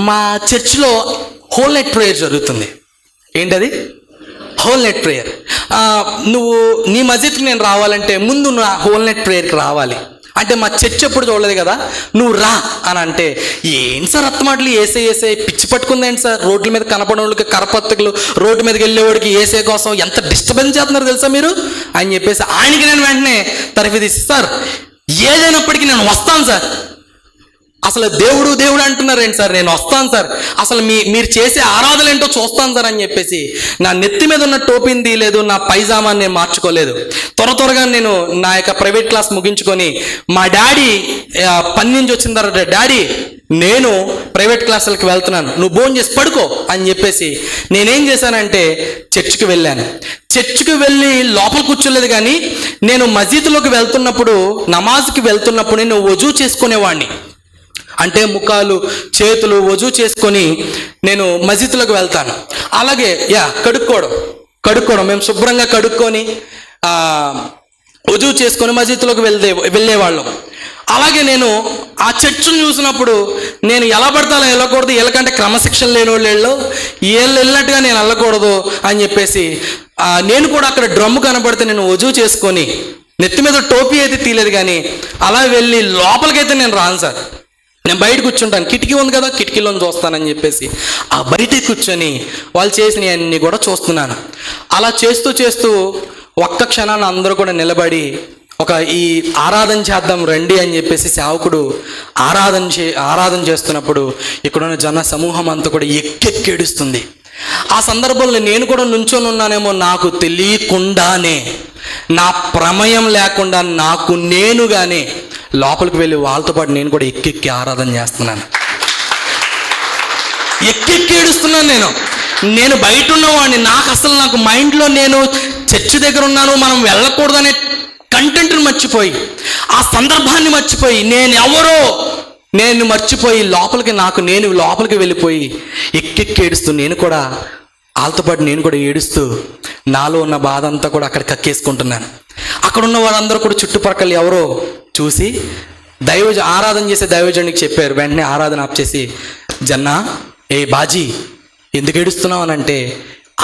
మా చర్చ్లో హోల్ నైట్ ప్రేయర్ జరుగుతుంది. ఏంటది? Whole night prayer. నువ్వు నీ మస్జిద్కి నేను రావాలంటే ముందు నా హోల్ నైట్ ప్రేయర్కి రావాలి. అంటే మా చర్చ్ ఎప్పుడు చూడలేదు కదా, నువ్వు రా అని అంటే, ఏంటి సార్ అత్తమాటలు ఏసే పిచ్చి పట్టుకుందేంటి సార్? రోడ్ల మీద కనపడే వాళ్ళకి కరపత్రికలు, రోడ్డు మీదకి వెళ్ళేవాడికి ఏసే కోసం ఎంత డిస్టర్బెన్స్ చేస్తున్నారు తెలుసా మీరు అని చెప్పేసి ఆయనకి నేను వెంటనే తరఫీ తీసి, సార్ ఏదైనప్పటికీ నేను వస్తాను సార్. అసలు దేవుడు దేవుడు అంటున్నారేంటి సార్? నేను వస్తాను సార్, అసలు మీరు చేసే ఆరాధన ఏంటో చూస్తాను సార్ అని చెప్పేసి నా నెత్తి మీద ఉన్న టోపీని తీయలేదు, నా పైజామాని నేను మార్చుకోలేదు. త్వరగా నేను నా యొక్క ప్రైవేట్ క్లాస్ ముగించుకొని మా డాడీ పని నుంచి వచ్చిన తర్వాత, డాడీ నేను ప్రైవేట్ క్లాసులకి వెళ్తున్నాను, నువ్వు భోజనం చేసి పడుకో అని చెప్పేసి నేనేం చేశానంటే చర్చికి వెళ్ళాను. చర్చికి వెళ్ళి లోపల కూర్చోలేదు, కానీ నేను మసీదులోకి వెళ్తున్నప్పుడు, నమాజ్కి వెళ్తున్నప్పుడు నేను వజూ చేసుకునేవాడిని. అంటే ముఖాలు చేతులు వజూ చేసుకొని నేను మసీదులోకి వెళ్తాను. అలాగే కడుక్కోవడం మేము శుభ్రంగా కడుక్కొని వజూ చేసుకొని మసీదులోకి వెళ్ళేవాళ్ళం. అలాగే నేను ఆ చర్చిని చూసినప్పుడు నేను ఎలా పడతా అలా వెళ్ళకూడదు, వీళ్ళకంటే క్రమశిక్షణ లేని వాళ్ళు వీళ్ళు వెళ్ళినట్టుగా నేను వెళ్ళకూడదు అని చెప్పేసి నేను కూడా అక్కడ డ్రమ్ము కనబడితే నేను వజూ చేసుకొని, నెత్తి మీద టోపీ అయితే తీయలేదు, కానీ అలా వెళ్ళి లోపలికైతే నేను రాను సార్. నేను బయట కూర్చుంటాను, కిటికీ ఉంది కదా, కిటికీలో చూస్తానని చెప్పేసి ఆ బయట కూర్చొని వాళ్ళు చేసినవి అన్నీ కూడా చూస్తున్నాను. అలా చేస్తూ ఒక్క క్షణాన్ని అందరూ కూడా నిలబడి ఈ ఆరాధన చేద్దాం రండి అని చెప్పేసి సేవకుడు ఆరాధన చేస్తున్నప్పుడు ఇక్కడున్న జన సమూహం అంతా కూడా ఎక్కెక్కేడుస్తుంది. ఆ సందర్భంలో నేను కూడా నుంచొని ఉన్నానేమో నాకు తెలియకుండానే, నా ప్రమేయం లేకుండా నాకు నేనుగానే లోపలికి వెళ్ళి వాళ్ళతో పాటు నేను కూడా ఎక్కెక్కి ఆరాధన చేస్తున్నాను. ఎక్కెక్కి ఏడుస్తున్నాను. నేను బయట ఉన్నవాడిని, నాకు మైండ్లో నేను చర్చి దగ్గర ఉన్నాను, మనం వెళ్ళకూడదనే కంటెంట్ని మర్చిపోయి, ఆ సందర్భాన్ని మర్చిపోయి, నేను మర్చిపోయి లోపలికి వెళ్ళిపోయి ఎక్కెక్కి ఏడుస్తూ నేను కూడా వాళ్ళతో పాటు నేను కూడా ఏడుస్తూ నాలో ఉన్న బాధ అంతా కూడా అక్కడ కక్కేసుకుంటున్నాను. అక్కడ ఉన్న వాళ్ళందరూ కూడా చుట్టుపక్కల ఎవరో చూసి ఆరాధన చేసే దైవజనుడికి చెప్పారు. వెంటనే ఆరాధన ఆప్ చేసి, జన్నా బాజీ ఎందుకు ఏడుస్తున్నావు అని అంటే,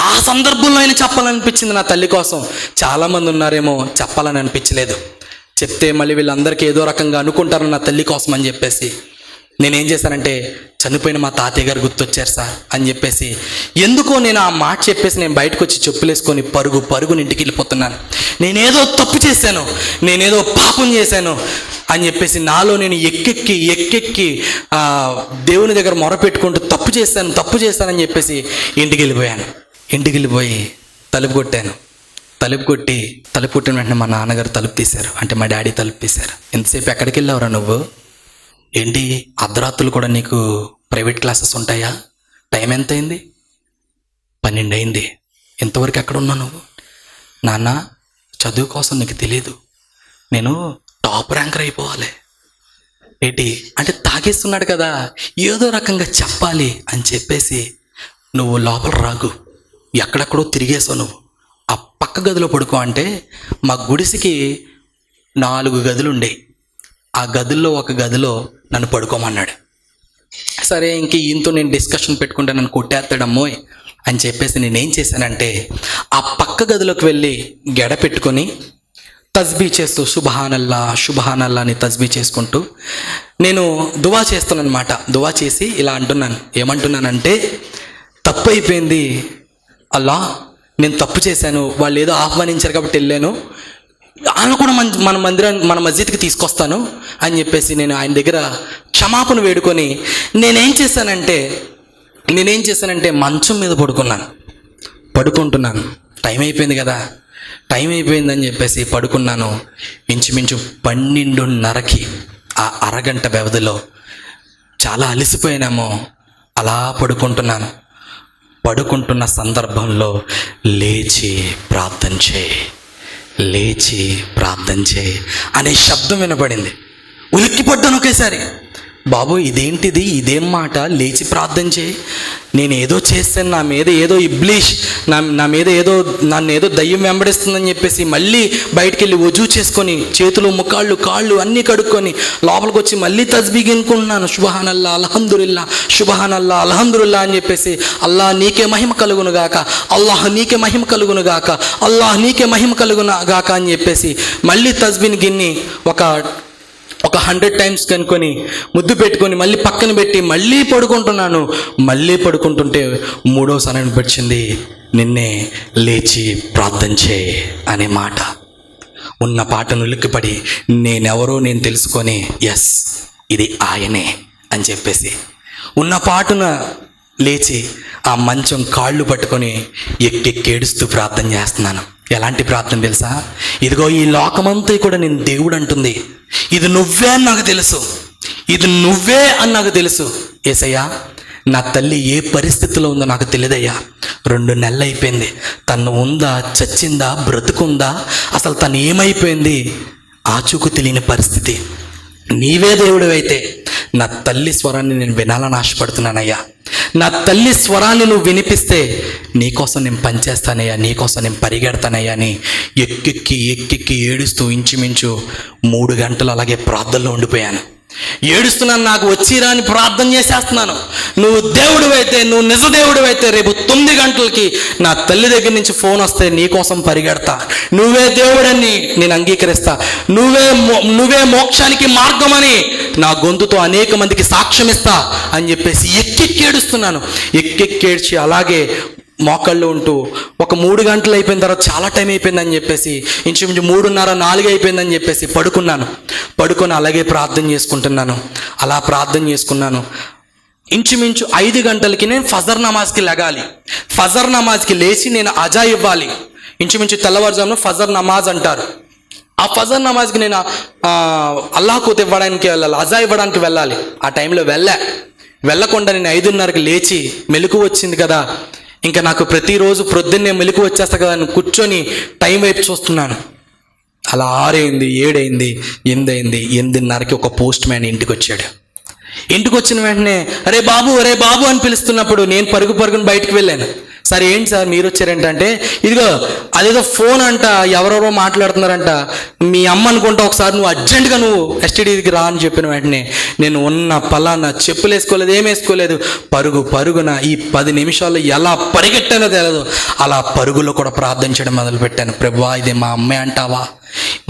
ఆ సందర్భంలో అయినా చెప్పాలనిపించింది నా తల్లి కోసం. చాలామంది ఉన్నారేమో చెప్పాలని అనిపించలేదు. చెప్తే మళ్ళీ వీళ్ళందరికీ ఏదో రకంగా అనుకుంటారు నా తల్లి కోసం అని చెప్పేసి నేనేం చేశానంటే, చనిపోయిన మా తాతయ్య గారు గుర్తొచ్చారు సార్ అని చెప్పేసి ఎందుకో నేను ఆ మాట చెప్పేసి నేను బయటకు వచ్చి చెప్పులేసుకొని పరుగుని ఇంటికి వెళ్ళిపోతున్నాను. నేనేదో తప్పు చేశాను, నేనేదో పాపం చేశాను అని చెప్పేసి నాలో నేను ఎక్కెక్కి దేవుని దగ్గర మొరపెట్టుకుంటూ తప్పు చేశానని చెప్పేసి ఇంటికి వెళ్ళిపోయి తలుపు కొట్టిన వెంటనే మా నాన్నగారు తలుపు తీశారు. అంటే మా డాడీ తలుపు తీశారు. ఎంతసేపు ఎక్కడికి వెళ్ళావురా నువ్వు? ఏంటి అర్ధరాత్రులు కూడా నీకు ప్రైవేట్ క్లాసెస్ ఉంటాయా? టైం ఎంత అయింది? 12 అయింది. ఇంతవరకు ఎక్కడ ఉన్నావు నువ్వు? నాన్న, చదువు కోసం నీకు తెలియదు, నేను టాప్ ర్యాంకర్ అయిపోవాలి. ఏంటి అంటే తాగేస్తున్నాడు కదా, ఏదో రకంగా చెప్పాలి అని చెప్పేసి నువ్వు లోపల రాగు, ఎక్కడెక్కడో తిరిగేసావు, నువ్వు ఆ పక్క గదిలో పడుకో అంటే మా గుడిసికి 4 గదులు ఉండేవి. ఆ గదుల్లో ఒక గదిలో నన్ను పడుకోమన్నాడు. సరే ఇంక ఈయనతో నేను డిస్కషన్ పెట్టుకుంటే నన్ను కొట్టేస్తాడమ్మోయ్ అని చెప్పేసి నేనేం చేశానంటే, ఆ పక్క గదిలోకి వెళ్ళి గెడ పెట్టుకొని తస్బీ చేస్తూ శుభహానల్లా అని తస్బీ చేసుకుంటూ నేను దువా చేస్తాను అనమాట. దువా చేసి ఇలా ఏమంటున్నానంటే, తప్పు అయిపోయింది అల్లా, నేను తప్పు చేశాను, వాళ్ళు ఏదో ఆహ్వానించారు కాబట్టి వెళ్ళాను, ఆయన కూడా మన మస్జిద్కి తీసుకొస్తాను అని చెప్పేసి నేను ఆయన దగ్గర క్షమాపణ వేడుకొని నేనేం చేశానంటే మంచం మీద పడుకుంటున్నాను. టైం అయిపోయిందని చెప్పేసి పడుకున్నాను. ఇంచుమించు 12:30కి ఆ అరగంట వ్యవధిలో చాలా అలసిపోయానేమో అలా పడుకుంటున్న సందర్భంలో లేచి ప్రార్థన చేయి అనే శబ్దం వినపడింది. ఉలిక్కిపడ్డాను ఒకేసారి. బాబు ఇదేంటిది, ఇదేం మాట, లేచి ప్రార్థన చేయి, నేను ఏదో చేస్తాను, నా మీద ఏదో ఇబ్లీష్, నా మీద ఏదో నన్ను ఏదో దయ్యం వెంబడిస్తుందని చెప్పేసి మళ్ళీ బయటికి వెళ్ళి వజూ చేసుకొని చేతులు ముఖాళ్ళు కాళ్ళు అన్నీ కడుక్కొని లోపలికి వచ్చి మళ్ళీ తస్బీహ్ అనుకుంటున్నాను. సుబ్హానల్లా అల్హమ్దులిల్లా, సుబ్హానల్లా అల్హమ్దులిల్లా అని చెప్పేసి అల్లాహ్ నీకే మహిమ కలుగును గాక, అల్లాహ్ నీకే మహిమ కలుగును గాక, అల్లాహ్ నీకే మహిమ కలుగును గాక అని చెప్పేసి మళ్ళీ తస్బీని గిన్ని ఒక 100 టైమ్స్ కనుక్కొని ముద్దు పెట్టుకొని మళ్ళీ పక్కన పెట్టి మళ్ళీ పడుకుంటున్నాను. మళ్ళీ పడుకుంటుంటే మూడోసారి అనిపించింది, నిన్నే లేచి ప్రార్థన చేయి అనే మాట. ఉన్న పాటను ఉలిక్కిపడి నేనెవరో నేను తెలుసుకొని ఎస్ ఇది ఆయనే అని చెప్పేసి ఉన్న పాటున లేచి ఆ మంచం కాళ్ళు పట్టుకొని ఎక్కేడుస్తూ ప్రార్థన చేస్తున్నాను. ఎలాంటి ప్రార్థన తెలుసా? ఇదిగో ఈ లోకమంతా కూడా నేను దేవుడు అంటుంది, ఇది నువ్వే అని నాకు తెలుసు, ఇది నువ్వే అని నాకు తెలుసు. యేసయ్యా, నా తల్లి ఏ పరిస్థితిలో ఉందో నాకు తెలియదయ్యా. 2 నెలలు అయిపోయింది, తను ఉందా, చచ్చిందా, బ్రతుకుందా, అసలు తను ఏమైపోయింది, ఆచూకు తెలియని పరిస్థితి. నీవే దేవుడు అయితే నా తల్లి స్వరాన్ని నేను వినాలని ఆశపడుతున్నానయ్యా. నా తల్లి స్వరాన్ని నువ్వు వినిపిస్తే నీకోసం నేను పనిచేస్తానయ్యా, నీకోసం నేను పరిగెడతానయ్యా అని ఎక్కెక్కి ఏడుస్తూ ఇంచుమించు 3 గంటలు అలాగే ప్రార్థనలో ఉండిపోయాను. ఏడుస్తున్నాను, నాకు వచ్చిరా అని ప్రార్థన చేసేస్తున్నాను. నువ్వు దేవుడు అయితే, నువ్వు నిజ దేవుడు అయితే రేపు 9 గంటలకి నా తల్లి దగ్గర నుంచి ఫోన్ వస్తే నీకోసం పరిగెడతా, నువ్వే దేవుడని నేను అంగీకరిస్తా, నువ్వే మోక్షానికి మార్గమని నా గొంతుతో అనేక మందికి సాక్ష్యం ఇస్తా అని చెప్పేసి ఏడుస్తున్నాను. ఏడ్చి అలాగే మోకాళ్ళు ఉంటూ ఒక 3 గంటలు అయిపోయిన తర్వాత చాలా టైం అయిపోయిందని చెప్పేసి ఇంచుమించు 3:30 4 అయిపోయిందని చెప్పేసి పడుకొని అలాగే ప్రార్థన చేసుకుంటున్నాను. అలా ప్రార్థన చేసుకున్నాను. ఇంచుమించు 5 గంటలకి నేను ఫజర్ నమాజ్కి లెగాలి. ఫజర్ నమాజ్కి లేచి నేను అజా ఇవ్వాలి. ఇంచుమించు తెల్లవారుజామున ఫజర్ నమాజ్ అంటారు. ఆ ఫజర్ నమాజ్కి నేను అల్లాహ్కు ఇవ్వడానికి వెళ్ళాలి, అజా ఇవ్వడానికి వెళ్ళాలి. ఆ టైంలో వెళ్ళకుండా నేను 5:30కి లేచి మెలకు వచ్చింది కదా, ఇంకా నాకు ప్రతిరోజు ప్రొద్దున్నే మెలకు వచ్చేస్తా కదా అని కూర్చొని టైం వైపు చూస్తున్నాను. అలా 6 అయింది, 7 అయింది, 8 అయింది. 8:30కి ఒక పోస్ట్ మ్యాన్ ఇంటికి వచ్చాడు. ఇంటికి వచ్చిన వెంటనే అరే బాబు అని పిలుస్తున్నప్పుడు నేను పరుగుని బయటకు వెళ్ళాను. సార్ ఏంటి సార్ మీరు వచ్చారంటే, ఇదిగో అదేదో ఫోన్ అంట, ఎవరెవరో మాట్లాడుతున్నారంట, మీ అమ్మ అనుకుంటా, ఒకసారి నువ్వు అర్జెంటుగా నువ్వు ఎస్టీడీకి రా అని చెప్పిన వెంటనే నేను ఉన్న పలానా చెప్పులు వేసుకోలేదు, ఏం వేసుకోలేదు, పరుగున ఈ 10 నిమిషాల్లో ఎలా పరిగెట్టానో తెలియదు, అలా పరుగులో కూడా ప్రార్థించడం మొదలుపెట్టాను. ప్రభువా, ఇది మా అమ్మే అంటావా?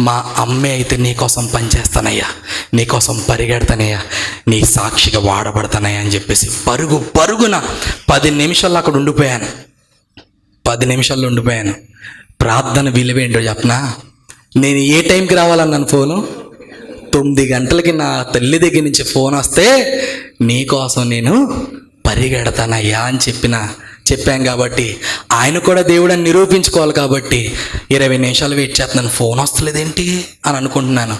మా అమ్మే అయితే నీకోసం పనిచేస్తానయ్యా, నీకోసం పరిగెడతానయ్యా, నీ సాక్షిగా వాడబడతానయ్యా అని చెప్పేసి పరుగున 10 నిమిషాల్లో అక్కడ ఉండిపోయాను. 10 నిమిషాల్లో ఉండిపోయాను. ప్రార్థన విలువేంటో చెప్పనా? నేను ఏ టైంకి రావాలన్నాను ఫోను? 9 గంటలకి నా తల్లి దగ్గర నుంచి ఫోన్ వస్తే నీకోసం నేను పరిగెడతానయ్యా అని చెప్పాం కాబట్టి ఆయన కూడా దేవుడని నిరూపించుకోవాలి కాబట్టి 20 నిమిషాలు వెయిట్ చేస్తున్నాను. ఫోన్ వస్తలేదేంటి అని అనుకుంటున్నాను.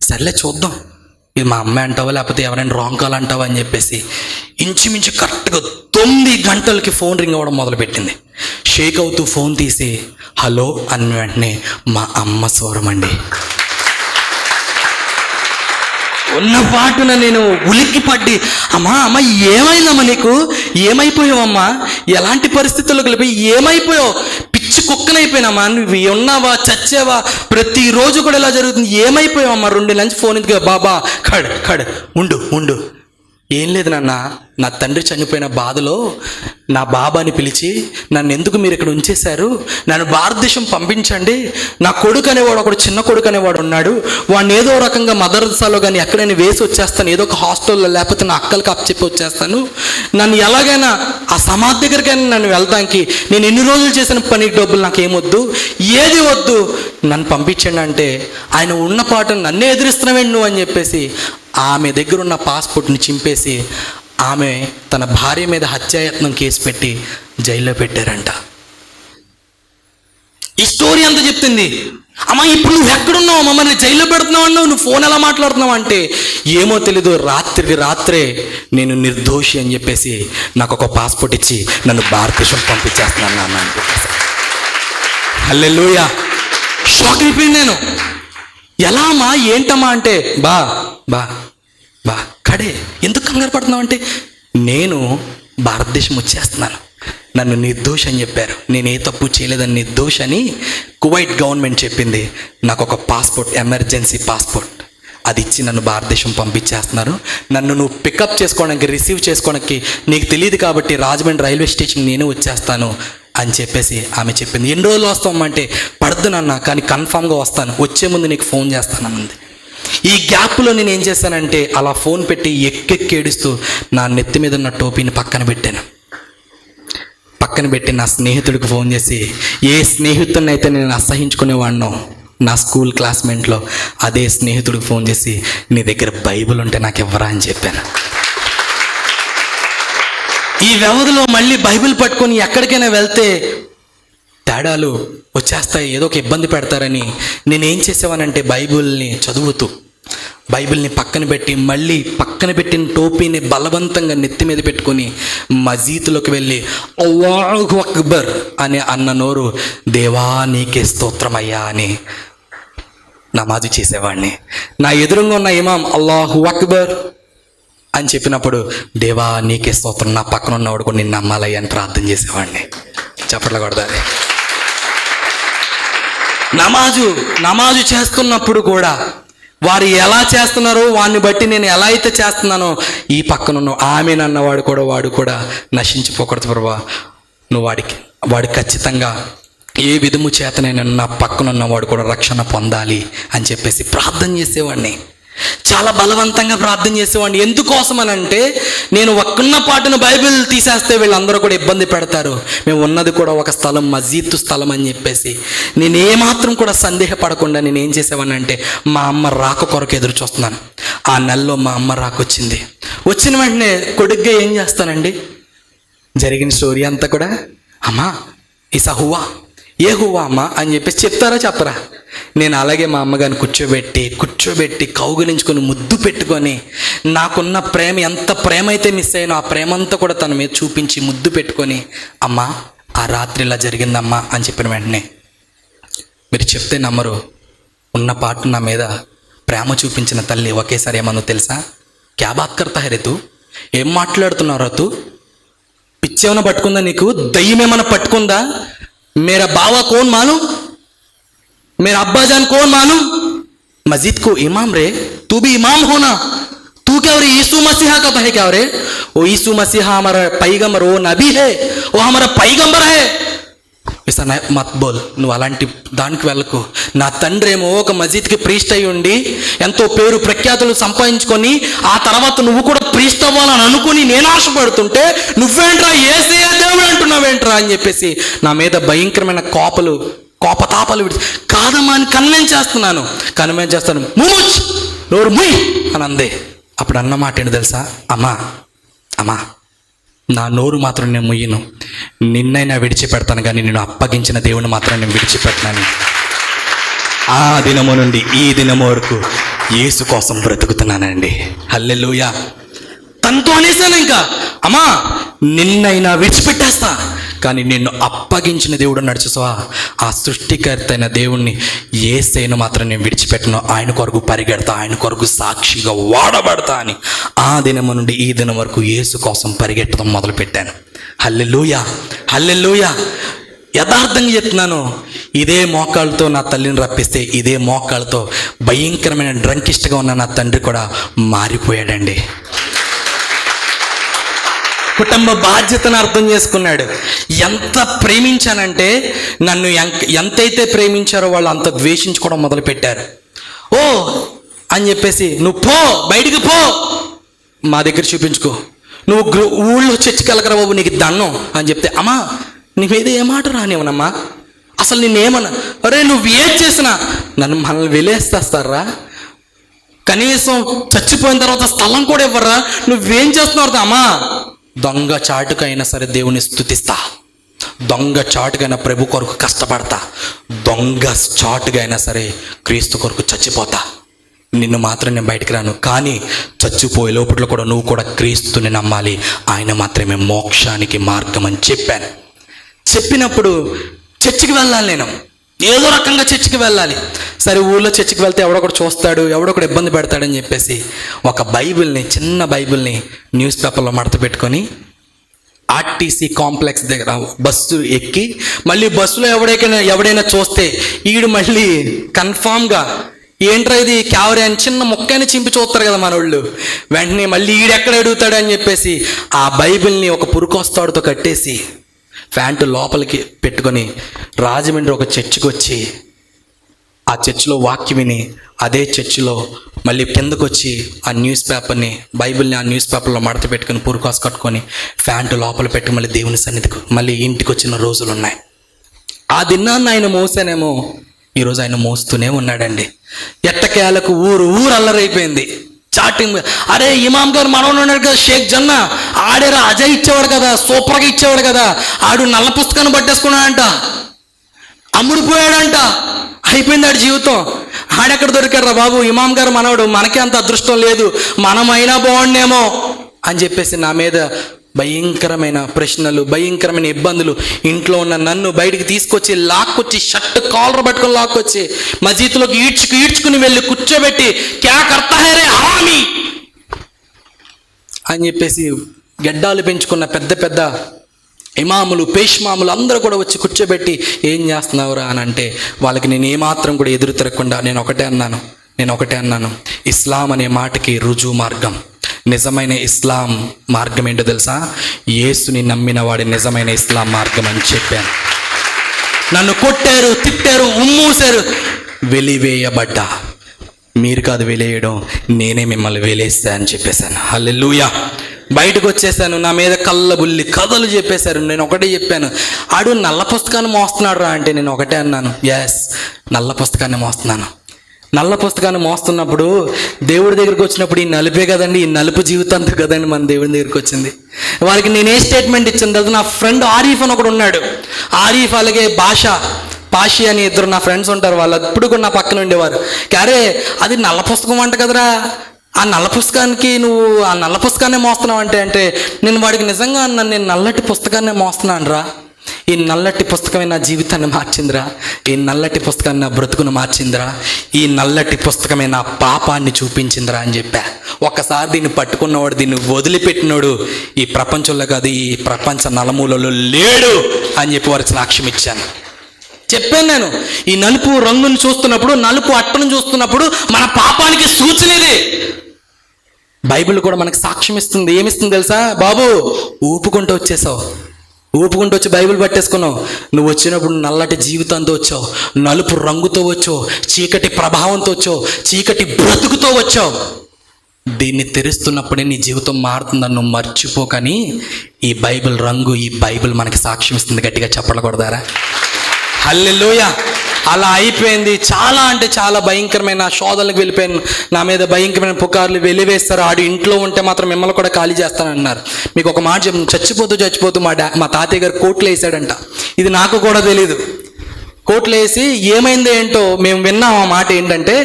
సర్లే చూద్దాం, ఇది మా అమ్మాయి అంటావా లేకపోతే ఎవరైనా రాంగ్ కాల్ అంటావా అని చెప్పేసి ఇంచుమించు కరెక్ట్గా 9 గంటలకి ఫోన్ రింగ్ అవ్వడం మొదలుపెట్టింది. షేక్ అవుతూ ఫోన్ తీసి హలో అన్న వెంటనే మా అమ్మ స్వరం అండి. ఉన్న పాటున నేను ఉలిక్కిపడ్డి అమ్మా ఏమైందమ్మా, నీకు ఏమైపోయావమ్మా, ఎలాంటి పరిస్థితుల్లో కలిపి ఏమైపోయావు, పిచ్చి కుక్కనైపోయినామా, నువ్వు ఉన్నావా చచ్చావా, ప్రతిరోజు కూడా ఇలా జరుగుతుంది, ఏమైపోయావమ్మా, 2 నుంచి ఫోన్ ఎందుకు బాబా ఖడ్ ఉండు. ఏం లేదు నాన్న, నా తండ్రి చనిపోయిన బాధలో నా బాబాని పిలిచి నన్ను ఎందుకు మీరు ఇక్కడ ఉంచేశారు, నన్ను భారతదేశం పంపించండి, నా కొడుకు అనేవాడు ఒకడు, చిన్న కొడుకు అనేవాడు ఉన్నాడు, వాడిని ఏదో రకంగా మదర్సాలో కానీ ఎక్కడైనా వేసి వచ్చేస్తాను, ఏదో ఒక హాస్టల్లో లేకపోతే నా అక్కలకి అప్పచెప్పి వచ్చేస్తాను, నన్ను ఎలాగైనా ఆ సమాధి దగ్గరికైనా నన్ను వెళ్తానికి, నేను ఎన్ని రోజులు చేసిన పనికి డబ్బులు నాకు ఏమొద్దు, ఏది వద్దు, నన్ను పంపించండి అంటే ఆయన ఉన్న పాటను నన్నే ఎదిరిస్తున్నావేంటి నువ్వు అని చెప్పేసి ఆమె దగ్గర ఉన్న పాస్పోర్ట్ని చింపేసి ఆమె తన భార్య మీద హత్యాయత్నం కేసు పెట్టి జైల్లో పెట్టారంట. ఈ స్టోరీ అంతా చెప్తుంది. అమ్మ ఇప్పుడు నువ్వు ఎక్కడున్నావు, మమ్మల్ని జైల్లో పెడుతున్నావు అన్నావు, నువ్వు ఫోన్ ఎలా మాట్లాడుతున్నావు అంటే ఏమో తెలీదు, రాత్రికి రాత్రే నేను నిర్దోషి అని చెప్పేసి నాకు ఒక పాస్పోర్ట్ ఇచ్చి నన్ను భారతదేశం పంపించేస్తున్నాను అన్న అని చెప్పేసి హల్లెలూయా. షాక్ అయిపోయింది నేను. ఎలా అమ్మా ఏంటమ్మా అంటే బా బా కడే ఎందుకు కంగారు పడుతున్నావు అంటే, నేను భారతదేశం వచ్చేస్తున్నాను, నన్ను నిర్దోష అని చెప్పారు, నేను ఏ తప్పు చేయలేదని నిర్దోష అని కువైట్ గవర్నమెంట్ చెప్పింది. నాకు ఒక పాస్పోర్ట్, ఎమర్జెన్సీ పాస్పోర్ట్ అది ఇచ్చి నన్ను భారతదేశం పంపించేస్తున్నారు. నన్ను నువ్వు పికప్ చేసుకోవడానికి, రిసీవ్ చేసుకోవడానికి నీకు తెలియదు కాబట్టి రాజమండ్రి రైల్వే స్టేషన్ నేనే వచ్చేస్తాను అని చెప్పేసి ఆమె చెప్పింది. ఎన్ని రోజులు వస్తామంటే, పడద్దు నాన్న కానీ కన్ఫామ్గా వస్తాను, వచ్చే ముందు నీకు ఫోన్ చేస్తానంది. ఈ గ్యాప్లో నేను ఏం చేశానంటే, అలా ఫోన్ పెట్టి ఎక్కెక్కి ఏడుస్తూ నా నెత్తి మీద ఉన్న టోపీని పక్కన పెట్టాను. పక్కన పెట్టి నా స్నేహితుడికి ఫోన్ చేసి, ఏ స్నేహితుడిని అయితే నేను అసహించుకునేవాడినో నా స్కూల్ క్లాస్మేట్లో, అదే స్నేహితుడికి ఫోన్ చేసి, నీ దగ్గర బైబిల్ ఉంటే నాకు ఇవ్వరా అని చెప్పాను. ఈ వ్యవధిలో మళ్ళీ బైబిల్ పట్టుకొని ఎక్కడికైనా వెళ్తే తేడాలు వచ్చేస్తాయి, ఏదో ఒక ఇబ్బంది పెడతారని నేనేం చేసేవానంటే, బైబిల్ని చదువుతూ బైబిల్ని పక్కన పెట్టి మళ్ళీ పక్కన పెట్టిన టోపీని బలవంతంగా నెత్తి మీద పెట్టుకొని మసీదులోకి వెళ్ళి అల్లాహు అక్బర్ అని అన్న నోరు, దేవా నీకే స్తోత్రమయ్యా అని నమాజు చేసేవాడిని. నా ఎదురుగా ఉన్న ఇమాం అల్లాహు అక్బర్ అని చెప్పినప్పుడు, దేవా నీకే స్తోత్రం, నా పక్కన ఉన్నవాడు కూడా నిన్ను నమ్మాలయ్యా అని ప్రార్థన చేసేవాడిని. చప్పట్లు కొడదాలి. నమాజు చేస్తున్నప్పుడు కూడా వారు ఎలా చేస్తున్నారో వాడిని బట్టి నేను ఎలా అయితే చేస్తున్నానో, ఈ పక్కనున్న ఆమె అన్నవాడు కూడా, వాడు కూడా నశించిపోకూడదు ప్రభా, నువ్వు వాడు ఖచ్చితంగా ఏ విధము చేతనైనా నా పక్కనున్నవాడు కూడా రక్షణ పొందాలి అని చెప్పేసి ప్రార్థన చేసేవాడిని. చాలా బలవంతంగా ప్రార్థన చేసేవాడిని. ఎందుకోసం అని అంటే, నేను ఒక్కన్న పాటును బైబిల్ తీసేస్తే వీళ్ళందరూ కూడా ఇబ్బంది పెడతారు, మేము ఉన్నది కూడా ఒక స్థలం, మస్జిద్ స్థలం అని చెప్పేసి నేను ఏమాత్రం కూడా సందేహపడకుండా నేను ఏం చేసేవాడిని అంటే, మా అమ్మ రాక కొరకు ఎదురు చూస్తున్నాను. ఆ నెలలో మా అమ్మ రాక వచ్చింది. వచ్చిన వెంటనే కొడుగ్గా ఏం చేస్తానండి, జరిగిన స్టోరీ అంతా కూడా, అమ్మా ఇసా హువా, ఏ హువా అమ్మ అని చెప్పేసి చెప్తారా చెప్పరా. నేను అలాగే మా అమ్మగారిని కూర్చోబెట్టి కౌగిలించుకొని ముద్దు పెట్టుకొని, నాకున్న ప్రేమ ఎంత ప్రేమ అయితే మిస్ అయ్యానో ఆ ప్రేమ అంతా కూడా తన మీద చూపించి ముద్దు పెట్టుకొని, అమ్మా ఆ రాత్రి ఇలా జరిగిందమ్మా అని చెప్పిన వెంటనే, మీరు చెప్తే నమ్మరు, ఉన్న పాటు నా మీద ప్రేమ చూపించిన తల్లి ఒకేసారి ఏమన్నా తెలుసా, క్యా బాత్ కర్తా హై రే తూ, ఏం మాట్లాడుతున్నారా తూ, పిచ్చేమన్నా పట్టుకుందా నీకు, దయ్యం ఏమన్నా పట్టుకుందా, मेरा बावा कौन मालूम, मेरा अब्बा जान कौन मालूम, मस्जिद को इमाम रे, तू भी इमाम होना, तू क्या रे यीशु मसीहा का तो है क्या रे, वो यीशु मसीहा हमारा पैगंबर, वो नबी है, वो हमारा पैगंबर है, ऐसा मत बोल, నువ్వు అలాంటి దానికి వెళ్ళకు. నా తండ్రి ఏమో ఒక మస్జిద్కి ప్రీస్ట్ అయి ఉండి ఎంతో పేరు ప్రఖ్యాతులు సంపాదించుకొని, ఆ తర్వాత నువ్వు కూడా ప్రీస్ట్ అవ్వాలని అనుకుని నేను ఆశపడుతుంటే, నువ్వేంట్రా యేసయ్య దేవుడు అంటున్నావేంట్రా అని చెప్పేసి నా మీద భయంకరమైన కోపతాపాలు కాదమ్మా అని కన్వెన్స్ చేస్తాను. మూచ్ నోరు ముయ్ అని అందే. అప్పుడు అన్న మాట ఏంటి తెలుసా, అమ్మా నా నోరు మాత్రం నేను ముయ్యను, నిన్నైనా విడిచిపెడతాను కానీ నేను అప్పగించిన దేవుని మాత్రం నేను విడిచిపెట్టినాను. ఆ దినము నుండి ఈ దినము వరకు యేసు కోసం బ్రతుకుతున్నానండి. హల్లెలూయా. తనతో అనేసాను, ఇంకా అమ్మా నిన్నైనా విడిచిపెట్టేస్తా కానీ నిన్ను అప్పగించిన దేవుడు నడుచుసా, ఆ సృష్టికర్త అయిన దేవుణ్ణి యేసయ్యను మాత్రం నేను విడిచిపెట్టను, ఆయన కొరకు పరిగెడతా, ఆయన కొరకు సాక్షిగా వాడబడతా అని ఆ దినము నుండి ఈ దినం వరకు యేసు కోసం పరిగెట్టడం మొదలుపెట్టాను. హల్లెలూయా, హల్లెలూయా. యథార్థంగా చెప్తున్నాను, ఇదే మోకాళ్ళతో నా తల్లిని రప్పిస్తే, ఇదే మోకాళ్ళతో భయంకరమైన డ్రంకిస్ట్గా ఉన్న నా తండ్రి కూడా మారిపోయాడండి. కుటుంబ బాధ్యతను అర్థం చేసుకున్నాడు. ఎంత ప్రేమించానంటే, నన్ను ఎంతైతే ప్రేమించారో వాళ్ళు అంత ద్వేషించుకోవడం మొదలుపెట్టారు. ఓ అని చెప్పేసి, నువ్వు పో, బయటికి పో, మా దగ్గర చూపించుకో, నువ్వు ఊళ్ళో చర్చికి వెళ్ళకరా బాబు, నీకు దండం అని చెప్తే, అమ్మా నీ మీద ఏ మాట రానివ్వనమ్మా, అసలు నిన్నేమన్నా, అరే నువ్వు ఏం చేసినా మనల్ని వెలేస్తారా, కనీసం చచ్చిపోయిన తర్వాత స్థలం కూడా ఇవ్వరా, నువ్వేం చేస్తున్నావు అమ్మా, దొంగ చాటుకైనా సరే దేవుని స్తుతిస్తా, దొంగ చాటుకైనా ప్రభు కొరకు కష్టపడతా, దొంగ చాటుగా అయినా సరే క్రీస్తు కొరకు చచ్చిపోతా, నిన్ను మాత్రం నేను బయటికి రాను, కానీ చచ్చిపోయే లోపల కూడా నువ్వు కూడా క్రీస్తుని నమ్మాలి, ఆయన మాత్రమే మోక్షానికి మార్గం అని చెప్పాను. చెప్పినప్పుడు చర్చికి వెళ్ళాలి నేను, ఏదో రకంగా చర్చికి వెళ్ళాలి. సరే ఊళ్ళో చర్చికి వెళ్తే ఎవడొకడు చూస్తాడు, ఎవడొకడు ఇబ్బంది పెడతాడని చెప్పేసి ఒక బైబిల్ని, చిన్న బైబిల్ని న్యూస్ పేపర్లో మడత పెట్టుకొని ఆర్టీసీ కాంప్లెక్స్ దగ్గర బస్సు ఎక్కి, మళ్ళీ బస్సులో ఎవడైనా చూస్తే ఈడు మళ్ళీ కన్ఫామ్గా ఏంట్రా ఇది క్యావరే అని చిన్న మొక్కని చింపి చూస్తారు కదా మనోళ్ళు, వెంటనే మళ్ళీ ఈడెక్కడ అడుగుతాడు అని చెప్పేసి ఆ బైబిల్ని ఒక పురుకొస్తాడుతో కట్టేసి ప్యాంటు లోపలికి పెట్టుకొని రాజమండ్రి ఒక చర్చికి వచ్చి ఆ చర్చిలో వాక్యం విని, అదే చర్చిలో మళ్ళీ కిందకు వచ్చి ఆ న్యూస్ పేపర్ని, బైబిల్ని ఆ న్యూస్ పేపర్లో మడత పెట్టుకుని పురుకోస కట్టుకొని ప్యాంటు లోపల పెట్టి మళ్ళీ దేవుని సన్నిధికి మళ్ళీ ఇంటికి వచ్చిన రోజులు ఉన్నాయి. ఆ దినాన్ని ఆయన మోసానేమో, ఈరోజు ఆయన మోస్తూనే ఉన్నాడండి. ఎట్టకేలకు ఊరు అల్లరైపోయింది. చాటింగ్, అరే ఇమాం గారు మనవడు ఉన్నాడు కదా షేక్ జన్నా, ఆడేరా అజయ్ ఇచ్చేవాడు కదా, సూపర్గా ఇచ్చేవాడు కదా, ఆడు నల్ల పుస్తకాన్ని పట్టేసుకున్నాడంట, అమ్ముడిపోయాడంట, అయిపోయింది ఆడి జీవితం. ఆడెక్కడ దొరికాడు రా బాబు, ఇమాం గారు మనవడు, మనకే అంత అదృష్టం లేదు, మనమైనా బాగుండేమో అని చెప్పేసి నా మీద భయంకరమైన ప్రశ్నలు, భయంకరమైన ఇబ్బందులు. ఇంట్లో ఉన్న నన్ను బయటికి తీసుకొచ్చి లాక్కొచ్చి షర్ట్ కాలర్ పట్టుకొని లాక్కొచ్చి మసీదులోకి ఈడ్చుకుని వెళ్ళి కూర్చోబెట్టి క్యా కర్తా హై రే హామీ అని చెప్పేసి గెడ్డాలు పెంచుకున్న పెద్ద ఇమాములు, పేష్మాములు అందరూ కూడా వచ్చి కూర్చోబెట్టి ఏం చేస్తున్నావురా అని అంటే వాళ్ళకి నేను ఏమాత్రం కూడా ఎదురు తిరగకుండా నేను ఒకటే అన్నాను, ఇస్లాం అనే మాటకి రుజువు మార్గం, నిజమైన ఇస్లాం మార్గం ఏంటో తెలుసా? యేసుని నమ్మిన వాడి నిజమైన ఇస్లాం మార్గం అని చెప్పాను. నన్ను కొట్టారు, తిట్టారు, ఉమ్మూసారు, వెలివేయబడ్డా. మీరు కాదు వెలివేయడం, నేనే మిమ్మల్ని వెలేస్తా అని చెప్పేశాను. హల్లెలూయా. బయటకు వచ్చేసాను. నా మీద కళ్ళబుల్లి కథలు చెప్పేశారు. నేను ఒకటే చెప్పాను, ఆడు నల్ల పుస్తకాన్ని మోస్తున్నాడు రా అంటే నేను ఒకటే అన్నాను, ఎస్ నల్ల పుస్తకాన్ని మోస్తున్నాను. నల్ల పుస్తకాన్ని మోస్తున్నప్పుడు దేవుడి దగ్గరికి వచ్చినప్పుడు ఈ నలుపే కదండి, ఈ నలుపు జీవితంతో కదండి మన దేవుడి దగ్గరికి వచ్చింది. వారికి నేను ఏ స్టేట్మెంట్ ఇచ్చాను తెలుసు? నా ఫ్రెండ్ ఆరీఫ్ అని ఒకడు ఉన్నాడు, ఆరీఫ్ అలాగే పాషి అని ఇద్దరు నా ఫ్రెండ్స్ ఉంటారు, వాళ్ళు ఎప్పుడు కూడా నా పక్కన ఉండేవారు. క్యారే అది నల్ల పుస్తకం అంట కదరా, ఆ నల్ల పుస్తకానికి నువ్వు ఆ నల్ల పుస్తకాన్నే మోస్తున్నావు అంటే నేను వాడికి నిజంగా అన్నాను, నేను నల్లటి పుస్తకాన్నే మోస్తున్నాను రా, ఈ నల్లటి పుస్తకమే నా జీవితాన్ని మార్చిందిరా, ఈ నల్లటి పుస్తకాన్ని నా బ్రతుకును మార్చిందిరా, ఈ నల్లటి పుస్తకమే నా పాపాన్ని చూపించిందిరా అని చెప్పా. ఒక్కసారి దీన్ని పట్టుకున్నవాడు, దీన్ని వదిలిపెట్టినోడు ఈ ప్రపంచంలో కాదు, ఈ ప్రపంచ నలుమూలలో లేడు అని చెప్పి వారికి సాక్ష్యం ఇచ్చాను. చెప్పాను నేను, ఈ నలుపు రంగును చూస్తున్నప్పుడు, నలుపు అట్టను చూస్తున్నప్పుడు మన పాపానికి సూచన ఇది. బైబిల్ కూడా మనకు సాక్ష్యం ఇస్తుంది. ఏమిస్తుంది తెలుసా? బాబు ఊపుకుంటూ వచ్చి బైబిల్ పట్టేసుకున్నావు, నువ్వు వచ్చినప్పుడు నల్లటి జీవితంతో వచ్చావు, నలుపు రంగుతో వచ్చావు, చీకటి ప్రభావంతో వచ్చావు, చీకటి బ్రతుకుతో వచ్చావు. దీన్ని తెరుస్తున్నప్పుడే నీ జీవితం మారుతుందని నువ్వు మర్చిపోకని ఈ బైబిల్ రంగు, ఈ బైబిల్ మనకి సాక్ష్యం ఇస్తుంది. గట్టిగా చెప్పకూడదారా? హల్లెలూయా. అలా అయిపోయింది. చాలా అంటే చాలా భయంకరమైన శోధనలకు వెళ్ళిపోయాను. నా మీద భయంకరమైన పుకార్లు వెలివేస్తారు. ఆడు ఇంట్లో ఉంటే మాత్రం మిమ్మల్ని కూడా ఖాళీ చేస్తానన్నారు. మీకు ఒక మాట చెప్పు, చచ్చిపోతూ మా తాతయ్య గారు కోట్లు వేసాడంట. ఇది నాకు కూడా తెలీదు. కోట్లు వేసి ఏమైంది ఏంటో మేము విన్నాం. ఆ మాట ఏంటంటే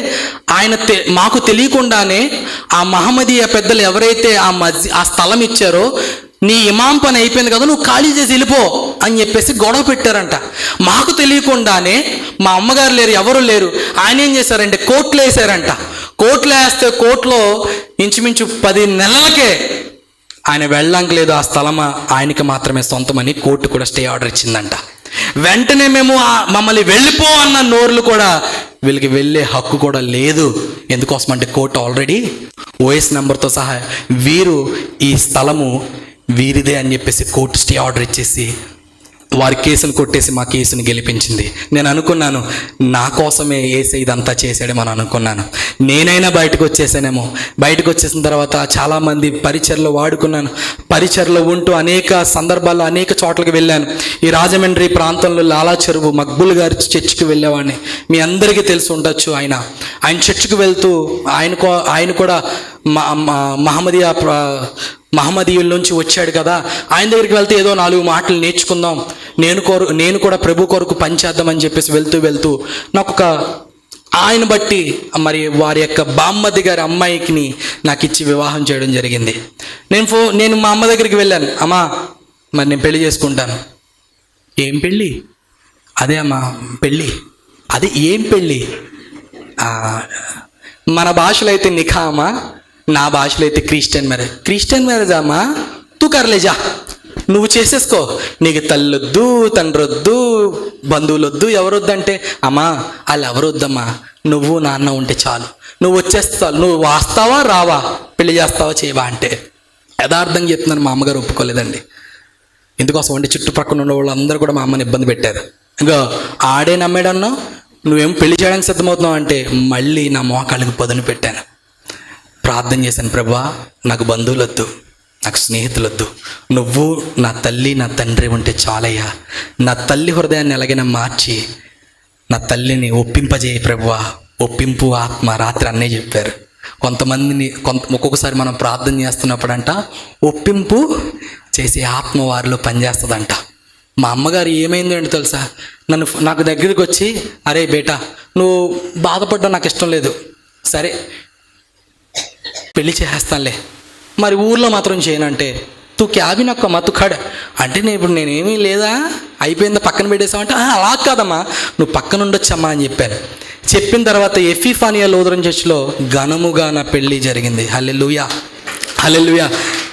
ఆయన మాకు తెలియకుండానే ఆ మహమ్మదీయ పెద్దలు ఎవరైతే ఆ స్థలం ఇచ్చారో, నీ ఇమాం పని అయిపోయింది కదా, నువ్వు ఖాళీ చేసి వెళ్ళిపో అని చెప్పేసి గొడవ పెట్టారంట. మాకు తెలియకుండానే, మా అమ్మగారు లేరు, ఎవరు లేరు, ఆయన ఏం చేశారంటే కోట్లు వేసారంట. కోట్లు వేస్తే కోర్టులో ఇంచుమించు 10 నెలలకే ఆయన వెళ్ళడానికి లేదు, ఆ స్థలం ఆయనకి మాత్రమే సొంతమని కోర్టు కూడా స్టే ఆర్డర్ ఇచ్చిందంట. వెంటనే మేము మమ్మల్ని వెళ్ళిపో అన్న నోర్లు కూడా వీళ్ళకి వెళ్ళే హక్కు కూడా లేదు. ఎందుకోసం అంటే కోర్టు ఆల్రెడీ ఓఎస్ నెంబర్తో సహా వీరు ఈ స్థలము వీరిదే అని చెప్పేసి కోర్టు స్టే ఆర్డర్ ఇచ్చేసి వారి కేసును కొట్టేసి మా కేసును గెలిపించింది. నేను అనుకున్నాను, నా కోసమే యేసయ్య ఇదంతా చేశాడేమో అనుకున్నాను. నేనైనా బయటకు వచ్చేసానేమో. బయటకు వచ్చేసిన తర్వాత చాలామంది పరిచర్లో వాడుకున్నాను. పరిచర్లో ఉంటూ అనేక సందర్భాల్లో అనేక చోట్లకి వెళ్ళాను. ఈ రాజమండ్రి ప్రాంతంలో లాలా చెరువు మక్బుల్ గారి చర్చికి వెళ్ళేవాడిని. మీ అందరికీ తెలిసి ఉండొచ్చు. ఆయన చర్చికి వెళ్తూ ఆయన కూడా మహమ్మదీయుల నుంచి వచ్చాడు కదా, ఆయన దగ్గరికి వెళ్తే ఏదో 4 మాటలు నేర్చుకుందాం, నేను కూడా ప్రభు కొరకు పనిచేద్దామని చెప్పేసి వెళ్తూ నాకు ఆయన బట్టి మరి వారి యొక్క బామ్మది గారి అమ్మాయికి నాకు ఇచ్చి వివాహం చేయడం జరిగింది. నేను మా అమ్మ దగ్గరికి వెళ్ళాను. అమ్మా మరి నేను పెళ్లి చేసుకుంటాను. ఏం పెళ్ళి? అదే అమ్మా పెళ్ళి. అది ఏం పెళ్ళి? ఆ, మన భాషలో అయితే నిఖామా, నా భాషలో అయితే క్రిస్టియన్ మ్యారేజ్. క్రిస్టియన్ మ్యారేజ్ అమ్మా, తూ కర్లేజా, నువ్వు చేసేసుకో, నీకు తల్లొద్దు, తండ్రి వద్దు, బంధువులు వద్దు, ఎవరొద్దు అంటే, అమ్మా వాళ్ళు ఎవరొద్దమ్మా, నువ్వు నాన్న ఉంటే చాలు, నువ్వు వచ్చేస్తావు, నువ్వు వస్తావా రావా, పెళ్లి చేస్తావా చేయవా అంటే. యథార్థంగా చెప్తున్నాను, మా అమ్మగారు ఒప్పుకోలేదండి. ఎందుకోసం అంటే చుట్టుపక్కల ఉన్న వాళ్ళందరూ కూడా మా అమ్మని ఇబ్బంది పెట్టారు. ఇంకా ఆడే నమ్మేడన్నావు, నువ్వేం పెళ్లి చేయడానికి సిద్ధమవుతున్నావు అంటే మళ్ళీ నా మోకాళ్ళకి పదును పెట్టాను. ప్రార్థన చేశాను, ప్రభువా నాకు బంధువులు వద్దు, నాకు స్నేహితులు వద్దు, నువ్వు నా తల్లి నా తండ్రి ఉంటే చాలయ్యా, నా తల్లి హృదయాన్ని ఎలాగైనా మార్చి నా తల్లిని ఒప్పింపజేయ ప్రభువా, ఒప్పింపు ఆత్మ. రాత్రి అన్నే చెప్పారు. కొంతమందిని ఒక్కొక్కసారి మనం ప్రార్థన చేస్తున్నప్పుడంట ఒప్పింపు చేసే ఆత్మ వారిలో పనిచేస్తుందంట. మా అమ్మగారు ఏమైందో ఏంటో తెలుసా, నాకు దగ్గరికి వచ్చి, అరే బేటా నువ్వు బాధపడ్డం నాకు ఇష్టం లేదు, సరే పెళ్లి చేసేస్తానులే, మరి ఊర్లో మాత్రం చేయనంటే, తూ క్యాబిన్ ఒక్క మత్తు ఖడ్ అంటే నేను ఇప్పుడు నేనేమీ లేదా, అయిపోయిందా పక్కన పెట్టేసామంటే, అలా కాదమ్మా నువ్వు పక్కన ఉండొచ్చమ్మా అని చెప్పాను. చెప్పిన తర్వాత ఎఫీఫానియా లూథరన్ చర్చ్లో ఘనముగా నా పెళ్ళి జరిగింది. హల్లెలూయా, హల్లెలూయా.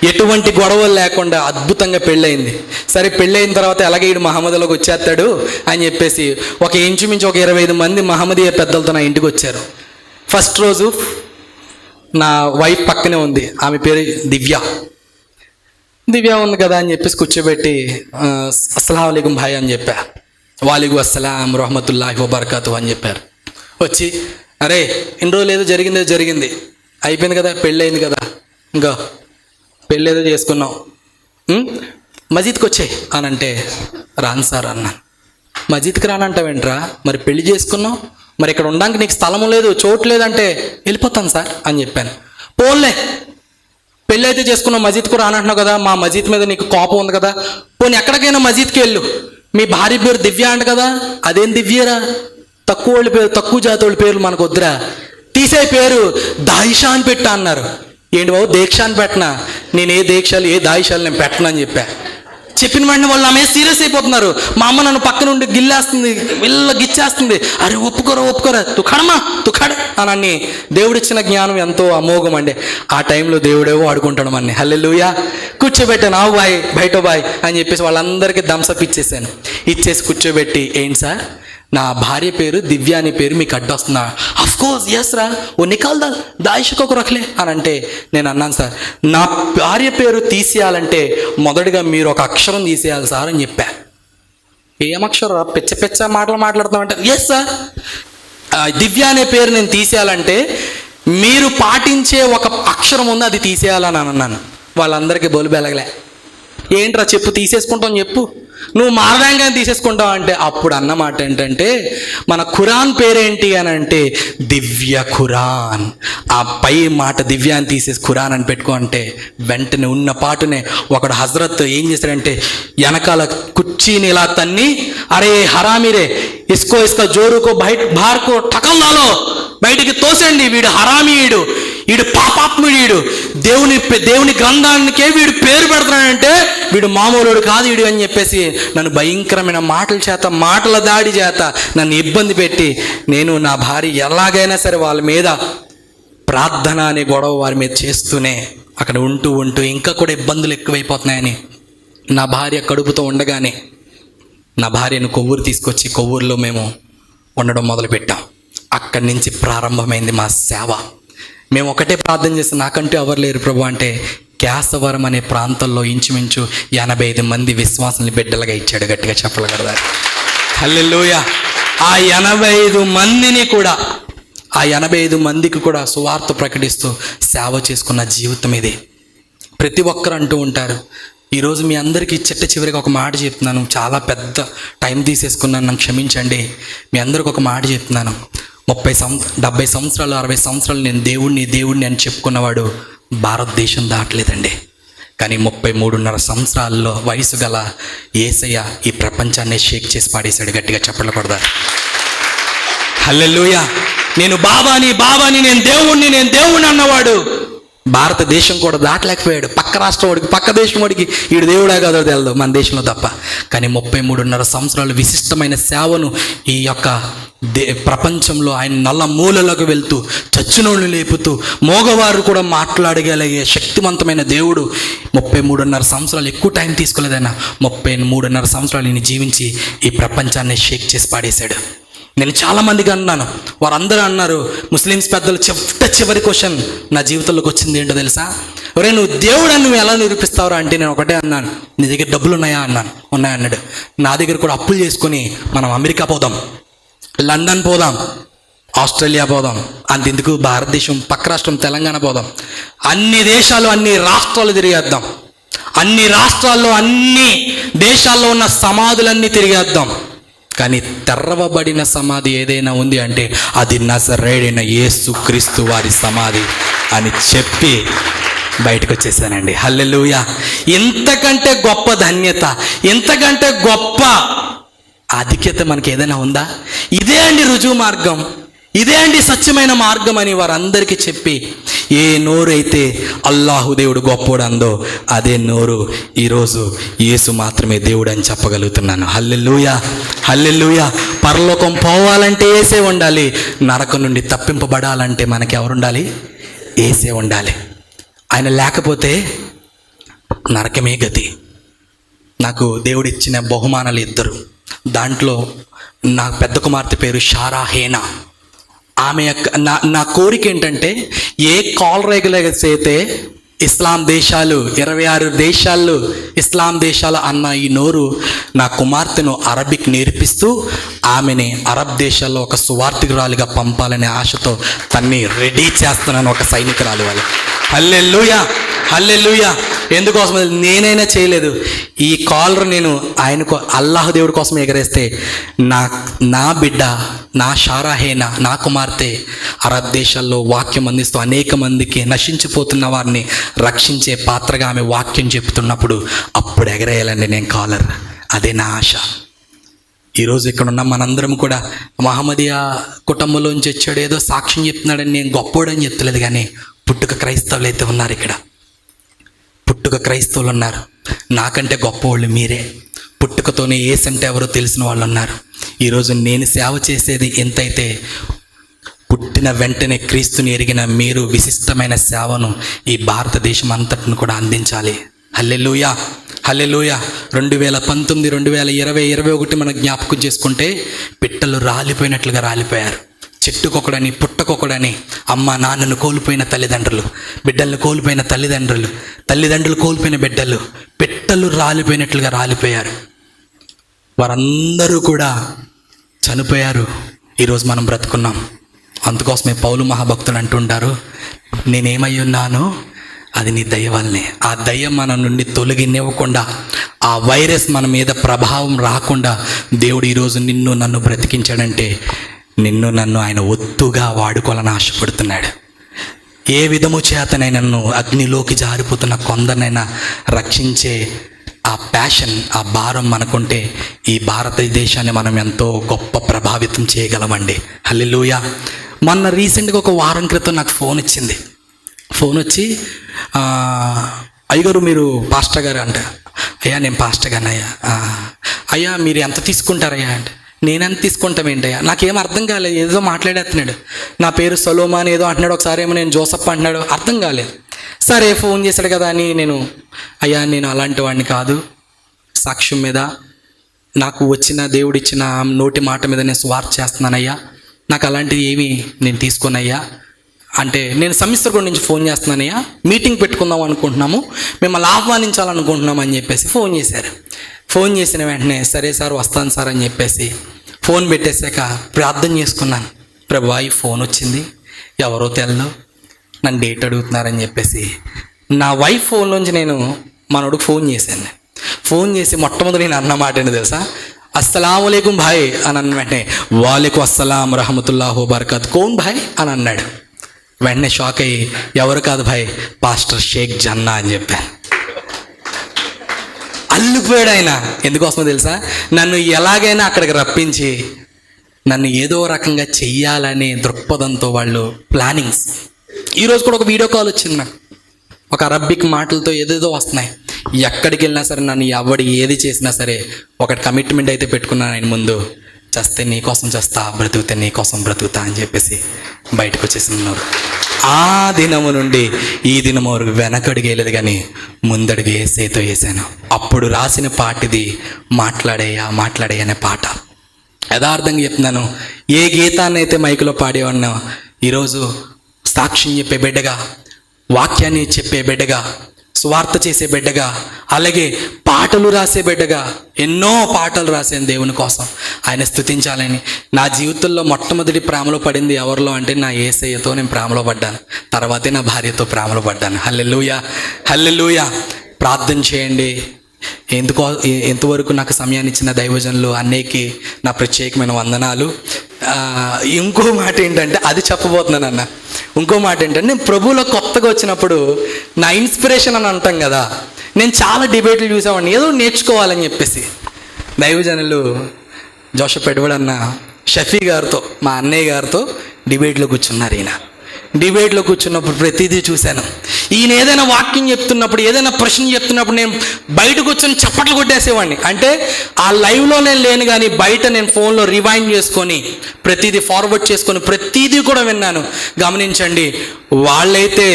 ఎటువంటి గొడవలు లేకుండా అద్భుతంగా పెళ్ళయింది. సరే పెళ్ళయిన తర్వాత ఎలాగే ఈడు మహమ్మదులోకి వచ్చేస్తాడు అని చెప్పేసి ఇంచుమించు ఒక 25 మంది మహమ్మదీయ పెద్దలతో నా ఇంటికి వచ్చారు. ఫస్ట్ రోజు నా వైఫ్ పక్కనే ఉంది, ఆమె పేరు దివ్య ఉంది కదా అని చెప్పేసి కూర్చోబెట్టి అస్సలాము అలైకుం భాయ్ అని చెప్పా. వాలికు అస్సలాం రహమతుల్లాహి వబర్కాతు అని చెప్పారు. వచ్చి అరే ఇన్ని రోజులు ఏదో జరిగింది అయిపోయింది కదా, పెళ్ళి అయింది కదా, ఇంకా పెళ్ళి ఏదో చేసుకున్నాం, మజీద్కి వచ్చాయి అని అంటే, రాను సార్ అన్నాను. మజీద్కి రానంటావేంట్రా, మరి పెళ్లి చేసుకున్నావు, మరి ఇక్కడ ఉండడానికి నీకు స్థలం లేదు, చోటు లేదంటే వెళ్ళిపోతాను సార్ అని చెప్పాను. పోన్లే పెళ్ళి అయితే చేసుకున్నావు, మజీద్కు రానంటున్నావు కదా, మా మజీద్ మీద నీకు కోపం ఉంది కదా, పోనీ ఎక్కడికైనా మజీద్కి వెళ్ళు, మీ భార్య పేరు దివ్య అంట కదా, అదేం దివ్యరా, తక్కువ వాళ్ళ పేరు, తక్కువ జాతి వాళ్ళ పేర్లు మనకు వద్దురా, తీసే పేరు దాయిషా అని పెట్టా అన్నారు. ఏంటి బాబు దీక్ష అని పెట్టనా, నేను ఏ దీక్షలు ఏ దాయిషాలు నేను పెట్టను అని చెప్పా. చెప్పిన వెంటనే వాళ్ళు ఆమె సీరియస్ అయిపోతున్నారు. మా అమ్మ నన్ను పక్క నుండి గిల్లేస్తుంది, గిచ్చేస్తుంది, అరే ఒప్పుకోరా తుఖడ అని. దేవుడిచ్చిన జ్ఞానం ఎంతో అమోఘం అండి. ఆ టైంలో దేవుడేవో ఆడుకుంటాడు మన్ని. హల్లెలూయా. కూర్చోబెట్టాను, ఆవు బాయ్ బయట బాయ్ అని చెప్పేసి వాళ్ళందరికీ థమ్సప్ ఇచ్చేసి కూర్చోబెట్టి, ఏంటి సార్ నా భార్య పేరు దివ్య అని పేరు మీకు అడ్డొస్తున్నా? అఫ్ కోర్స్ ఎస్ రా, ఓ నికాల్ దాయిషకు రఖలే అని అంటే, నేను అన్నాను సార్ నా భార్య పేరు తీసేయాలంటే మొదటిగా మీరు ఒక అక్షరం తీసేయాలి సార్ అని చెప్పా. ఏం అక్షరం, పిచ్చ మాటలు మాట్లాడుతామంటే, ఎస్ సార్ దివ్య అనే పేరు నేను తీసేయాలంటే మీరు పాటించే ఒక అక్షరం ఉంది, అది తీసేయాలని అన్నాను. వాళ్ళందరికీ బొలు బెలగలే. ఏంట్రా చెప్పు, తీసేసుకుంటాం చెప్పు, నువ్వు మారదాంగా తీసేసుకుంటావు అంటే, అప్పుడు అన్నమాట ఏంటంటే, మన ఖురాన్ పేరేంటి అని అంటే దివ్య ఖురాన్, ఆ పై మాట దివ్య అని తీసేసి ఖురాన్ అని పెట్టుకో అంటే, వెంటనే ఉన్న పాటునే ఒకడు హజరత్ ఏం చేశాడంటే వెనకాల కుర్చీని ఇలా తన్ని, అరే హరామీరే ఇస్కో జోరుకో బార్కో టకల్లాలో బయటికి తోసండి, వీడు హరామీయుడు, వీడు పాపాత్ముడు, దేవుని గ్రంథానికే వీడు పేరు పెడతాడంటే వీడు మామూలుడు కాదు వీడు అని చెప్పేసి నన్ను భయంకరమైన మాటల దాడి చేత నన్ను ఇబ్బంది పెట్టి, నేను నా భార్య ఎలాగైనా సరే వాళ్ళ మీద ప్రార్థన అనే గొడవ వారి మీద చేస్తూనే అక్కడ ఉంటూ ఇంకా కూడా ఇబ్బందులు ఎక్కువైపోతున్నాయని నా భార్య కడుపుతో ఉండగానే నా భార్యను కొవ్వూరు తీసుకొచ్చి కొవ్వూరులో మేము ఉండడం మొదలుపెట్టాం. అక్కడి నుంచి ప్రారంభమైంది మా సేవ. మేము ఒకటే ప్రార్థన చేస్తాం, నాకంటూ ఎవరు లేరు ప్రభు అంటే, కేశవరం అనే ప్రాంతంలో ఇంచుమించు 85 మంది విశ్వాసాన్ని బిడ్డలుగా ఇచ్చాడు. గట్టిగా చెప్పగలరా? హల్లెలూయా. ఆ 85 మందిని కూడా ఆ 85 మందికి కూడా సువార్త ప్రకటిస్తూ సేవ చేసుకున్న జీవితం ఇది. ప్రతి ఒక్కరు అంటూ ఉంటారు. ఈరోజు మీ అందరికీ చివరికి ఒక మాట చెప్తున్నాను, చాలా పెద్ద టైం తీసేసుకున్నాను, నన్ను క్షమించండి. మీ అందరికి ఒక మాట చెప్తున్నాను. 70 సంవత్సరాలు 60 సంవత్సరాలు నేను దేవుణ్ణి అని చెప్పుకున్నవాడు భారతదేశం దాటలేదండి. కానీ 33.5 సంవత్సరాల్లో వయసు గల యేసయ్య ఈ ప్రపంచాన్ని షేక్ చేసి పాడేశాడు. గట్టిగా చెప్పకూడదా? హల్లెలూయా. నేను బాబాని నేను దేవుణ్ణి అన్నవాడు భారతదేశం కూడా దాటలేకపోయాడు. పక్క రాష్ట్రం వాడికి, పక్క దేశం వాడికి వీడు దేవుడా కాదో తెలదు, మన దేశంలో తప్ప. కానీ 33.5 సంవత్సరాలు విశిష్టమైన సేవను ఈ యొక్క ప్రపంచంలో ఆయన నల్ల మూలలకు వెళ్తూ, చచ్చినోళ్ళు లేపుతూ, మోగవారు కూడా మాట్లాడగలిగే శక్తివంతమైన దేవుడు 33.5 సంవత్సరాలు, ఎక్కువ టైం తీసుకోలేదైనా 33.5 సంవత్సరాలు ఈయన జీవించి ఈ ప్రపంచాన్ని షేక్ చేసి పాడేశాడు. నేను చాలామందికి అన్నాను, వారందరూ అన్నారు, ముస్లిమ్స్ పెద్దలు చివరి క్వశ్చన్ నా జీవితంలోకి వచ్చింది ఏంటో తెలుసా? ఒరే నువ్వు దేవుడని నువ్వు ఎలా నిరూపిస్తావురా అంటే నేను ఒకటే అన్నాను, నీ దగ్గర డబ్బులు ఉన్నాయా అన్నాను. ఉన్నాయన్నాడు. నా దగ్గర కూడా అప్పులు చేసుకొని మనం అమెరికా పోదాం, లండన్ పోదాం, ఆస్ట్రేలియా పోదాం, అంతెందుకు భారతదేశం పక్క రాష్ట్రం తెలంగాణ పోదాం, అన్ని దేశాలు అన్ని రాష్ట్రాలు తిరిగేద్దాం, అన్ని రాష్ట్రాల్లో అన్ని దేశాల్లో ఉన్న సమాధులన్నీ తిరిగేద్దాం. కానీ తెరవబడిన సమాధి ఏదైనా ఉంది అంటే అది నజరేయుడైన యేసు క్రీస్తు వారి సమాధి అని చెప్పి బయటకు వచ్చేసానండి. హల్లెలూయా! ఇంతకంటే గొప్ప ధన్యత, ఇంతకంటే గొప్ప ఆధిక్యత మనకి ఏదైనా ఉందా? ఇదే అండి రుజువు మార్గం, ఇదే అండి సత్యమైన మార్గం అని వారందరికీ చెప్పి, ఏ నోరు అయితే అల్లాహు దేవుడు గొప్పోడు అందో అదే నోరు ఈరోజు యేసు మాత్రమే దేవుడు అని చెప్పగలుగుతున్నాను. హల్లెలూయా! హల్లెలూయా! పరలోకం పోవాలంటే యేసే ఉండాలి, నరకం నుండి తప్పింపబడాలంటే మనకి ఎవరు ఉండాలి? యేసే ఉండాలి. ఆయన లేకపోతే నరకమే గతి. నాకు దేవుడు ఇచ్చిన బహుమానాలు 2. దాంట్లో నా పెద్ద కుమార్తె పేరు షారా హేనా. ఆమె యొక్క నా కోరిక ఏంటంటే, ఏ కాల్ రెగ్యులేటర్స్ అయితే ఇస్లాం దేశాలు 26 దేశాల్లో ఇస్లాం దేశాలు అన్న ఈ నోరు నా కుమార్తెను అరబిక్ నేర్పిస్తూ ఆమెని అరబ్ దేశాల్లో ఒక సువార్థికురాలిగా పంపాలనే ఆశతో తన్ని రెడీ చేస్తున్నాను, ఒక సైనికురాలు వాళ్ళు. హల్లెలూయా! హల్లెలూయా! ఎందుకోసం నేనైనా చేయలేదు. ఈ కాలర్ నేను ఆయనకు అల్లాహ్ దేవుడి కోసం ఎగరేస్తే నా బిడ్డ, నా షారాహేనా, నా కుమార్తె అరబ్ దేశాల్లో వాక్యం అందిస్తూ అనేక మందికి నశించిపోతున్న వారిని రక్షించే పాత్రగా ఆమె వాక్యం చెప్తున్నప్పుడు అప్పుడు ఎగరేయాలండి నేను కాలర్. అదే నా ఆశ. ఈరోజు ఇక్కడ ఉన్న మనందరం కూడా మహమ్మదియా కుటుంబంలోంచి వచ్చాడు, ఏదో సాక్ష్యం చెప్తున్నాడని నేను గొప్పోడని చెప్తలేదు. కానీ పుట్టుక క్రైస్తవులు అయితే ఉన్నారు, ఇక్కడ పుట్టుక క్రైస్తవులు ఉన్నారు. నాకంటే గొప్పవాళ్ళు మీరే. పుట్టుకతోనే యేసంటే ఎవరో తెలిసిన వాళ్ళు ఉన్నారు. ఈరోజు నేను సేవ చేసేది ఎంతైతే పుట్టిన వెంటనే క్రీస్తుని ఎరిగిన మీరు విశిష్టమైన సేవను ఈ భారతదేశం అంతటిని కూడా అందించాలి. హల్లెలూయా! హల్లెలూయా! 2019, 2020, 2021 మనం జ్ఞాపకం చేసుకుంటే పిట్టలు రాలిపోయినట్లుగా రాలిపోయారు. చెట్టుకొకడని, పుట్టకొకడని, అమ్మ నాన్నను కోల్పోయిన తల్లిదండ్రులు, బిడ్డలను కోల్పోయిన తల్లిదండ్రులు, తల్లిదండ్రులు కోల్పోయిన బిడ్డలు, పిట్టలు రాలిపోయినట్లుగా రాలిపోయారు. వారందరూ కూడా చనిపోయారు. ఈరోజు మనం బ్రతుకున్నాం. అందుకోసమే పౌలు మహాభక్తుడు అంటుంటారు, నేనేమై ఉన్నానో అది నీ దయ వల్లనే. ఆ దయ మన నుండి తొలగినివ్వకుండా, ఆ వైరస్ మన మీద ప్రభావం రాకుండా దేవుడు ఈరోజు నిన్ను నన్ను బ్రతికించాడంటే నిన్ను నన్ను ఆయన ఒత్తుగా వాడుకోవాలని ఆశపడుతున్నాడు. ఏ విధము చేతనైనా అగ్నిలోకి జారిపోతున్న కొందరినైనా రక్షించే ఆ ప్యాషన్, ఆ భారం మనకుంటే ఈ భారతదేశాన్ని మనం ఎంతో గొప్ప ప్రభావితం చేయగలమండి. హల్లెలూయా! మొన్న రీసెంట్గా ఒక వారం క్రితం నాకు ఫోన్ వచ్చింది. ఫోన్ వచ్చి, అయ్యగారు మీరు పాస్టర్ గారు అంటే, అయ్యా నేను పాస్టర్ గారిని అయ్యా. అయ్యా మీరు ఎంత తీసుకుంటారయ్యా అంటే, నేనెంత తీసుకుంటాం ఏంటయ్యా? నాకేం అర్థం కాలేదు. ఏదో మాట్లాడేస్తున్నాడు. నా పేరు సొలోమాన్ ఏదో అంటున్నాడు, ఒకసారి ఏమో నేను జోసఫ్ అంటున్నాడు, అర్థం కాలేదు. సరే ఫోన్ చేశాడు కదా అని నేను, అయ్యా నేను అలాంటి వాడిని కాదు, సాక్ష్యం మీద నాకు వచ్చిన దేవుడిచ్చిన నోటి మాట మీద నేను స్వార్థ చేస్తున్నానయ్యా, నాకు అలాంటివి ఏమీ నేను తీసుకోనయ్యా అంటే, నేను సమిశ్రగూడ నుంచి ఫోన్ చేస్తున్నానయ్యా, మీటింగ్ పెట్టుకుందాం అనుకుంటున్నాము, మిమ్మల్ని ఆహ్వానించాలనుకుంటున్నాం అని చెప్పేసి ఫోన్ చేశారు. ఫోన్ చేసిన వెంటనే సరే సార్ వస్తాను సార్ అని చెప్పేసి ఫోన్ పెట్టేశాక ప్రార్థన చేసుకున్నాను. ప్రభువా ఈ ఫోన్ వచ్చింది, ఎవరో తెల్లో నన్ను డేట్ అడుగుతున్నారని చెప్పేసి నా వైఫ్ ఫోన్లోంచి నేను మనోడికి ఫోన్ చేశాను. ఫోన్ చేసి మొట్టమొదటి నేను అన్న మాట ఏంటి తెలుసా? అస్సలాములేకుం భాయ్ అని అన్న వెంటనే వాలేకుం అస్సలాం రహమతుల్లాహు బర్కత్, కోన్ భాయ్ అని అన్నాడు. వెంటనే షాక్ అయ్యి, ఎవరు కాదు భాయ్, పాస్టర్ షేక్ జన్నా అని చెప్పాను. అల్లిపోయాడు ఆయన. ఎందుకోసమో తెలుసా? నన్ను ఎలాగైనా అక్కడికి రప్పించి నన్ను ఏదో రకంగా చెయ్యాలనే దృక్పథంతో వాళ్ళు ప్లానింగ్స్. ఈరోజు కూడా ఒక వీడియో కాల్ వచ్చింది నాకు. ఒక అరబ్బిక్ మాటలతో ఏదేదో వస్తున్నాయి. ఎక్కడికి వెళ్ళినా సరే నన్ను ఎవడు ఏది చేసినా సరే ఒకటి కమిట్మెంట్ అయితే పెట్టుకున్నాను ఆయన ముందు, చస్తే నీ కోసం చేస్తా, బ్రతుకుతే నీ కోసం బ్రతుకుతా అని చెప్పేసి బయటకు వచ్చేసినారు. ఆ దినము నుండి ఈ దినము వరకు వెనకడుగు వేయలేదు, కానీ ముందడుగు వేసేతో వేసాను. అప్పుడు రాసిన పాటిది మాట్లాడే అనే పాట. యథార్థంగా చెప్తున్నాను, ఏ గీతాన్ని అయితే మైకులో పాడేవాడినో ఈరోజు సాక్ష్యం చెప్పే బిడ్డగా, వాక్యాన్ని చెప్పే బిడ్డగా, స్వార్థ చేసే బిడ్డగా, అలాగే పాటలు రాసే బిడ్డగా ఎన్నో పాటలు రాసాను దేవుని కోసం, ఆయన స్తుతించాలని. నా జీవితంలో మొట్టమొదటి ప్రేమలో పడింది ఎవరిలో అంటే నా యేసయ్యతో నేను ప్రేమలో పడ్డాను. తర్వాతే నా భార్యతో ప్రేమలో పడ్డాను. హల్లెలూయా, హల్లెలూయా. ప్రార్థన చేయండి. ఎంతవరకు నాకు సమయాన్ని ఇచ్చిన దైవజనులు అన్నేకి నా ప్రత్యేకమైన వందనాలు. ఇంకో మాట ఏంటంటే, అది చెప్పబోతున్నాను అన్న. ఇంకో మాట ఏంటంటే, నేను ప్రభువులో కొత్తగా వచ్చినప్పుడు నా ఇన్స్పిరేషన్ అని అంటాం కదా, నేను చాలా డిబేట్లు చూసేవాడిని ఏదో నేర్చుకోవాలని చెప్పేసి. దైవజనులు జోసెఫ్ ఎడ్వర్డ్ అన్న షఫీ గారితో, మా అన్నయ్య గారితో డిబేట్లో కూర్చున్నారు. డిబేట్లో కూర్చున్నప్పుడు ప్రతిదీ చూశాను. ఈయన ఏదైనా వాక్యం చెప్తున్నప్పుడు, ఏదైనా ప్రశ్న చెప్తున్నప్పుడు నేను బయటకు వచ్చి చప్పట్లు కొట్టేసేవాడిని. అంటే ఆ లైవ్లో నేను లేను, కానీ బయట నేను ఫోన్లో రివైండ్ చేసుకొని ప్రతిదీ ఫార్వర్డ్ చేసుకొని ప్రతిదీ కూడా విన్నాను. గమనించండి, వాళ్ళైతే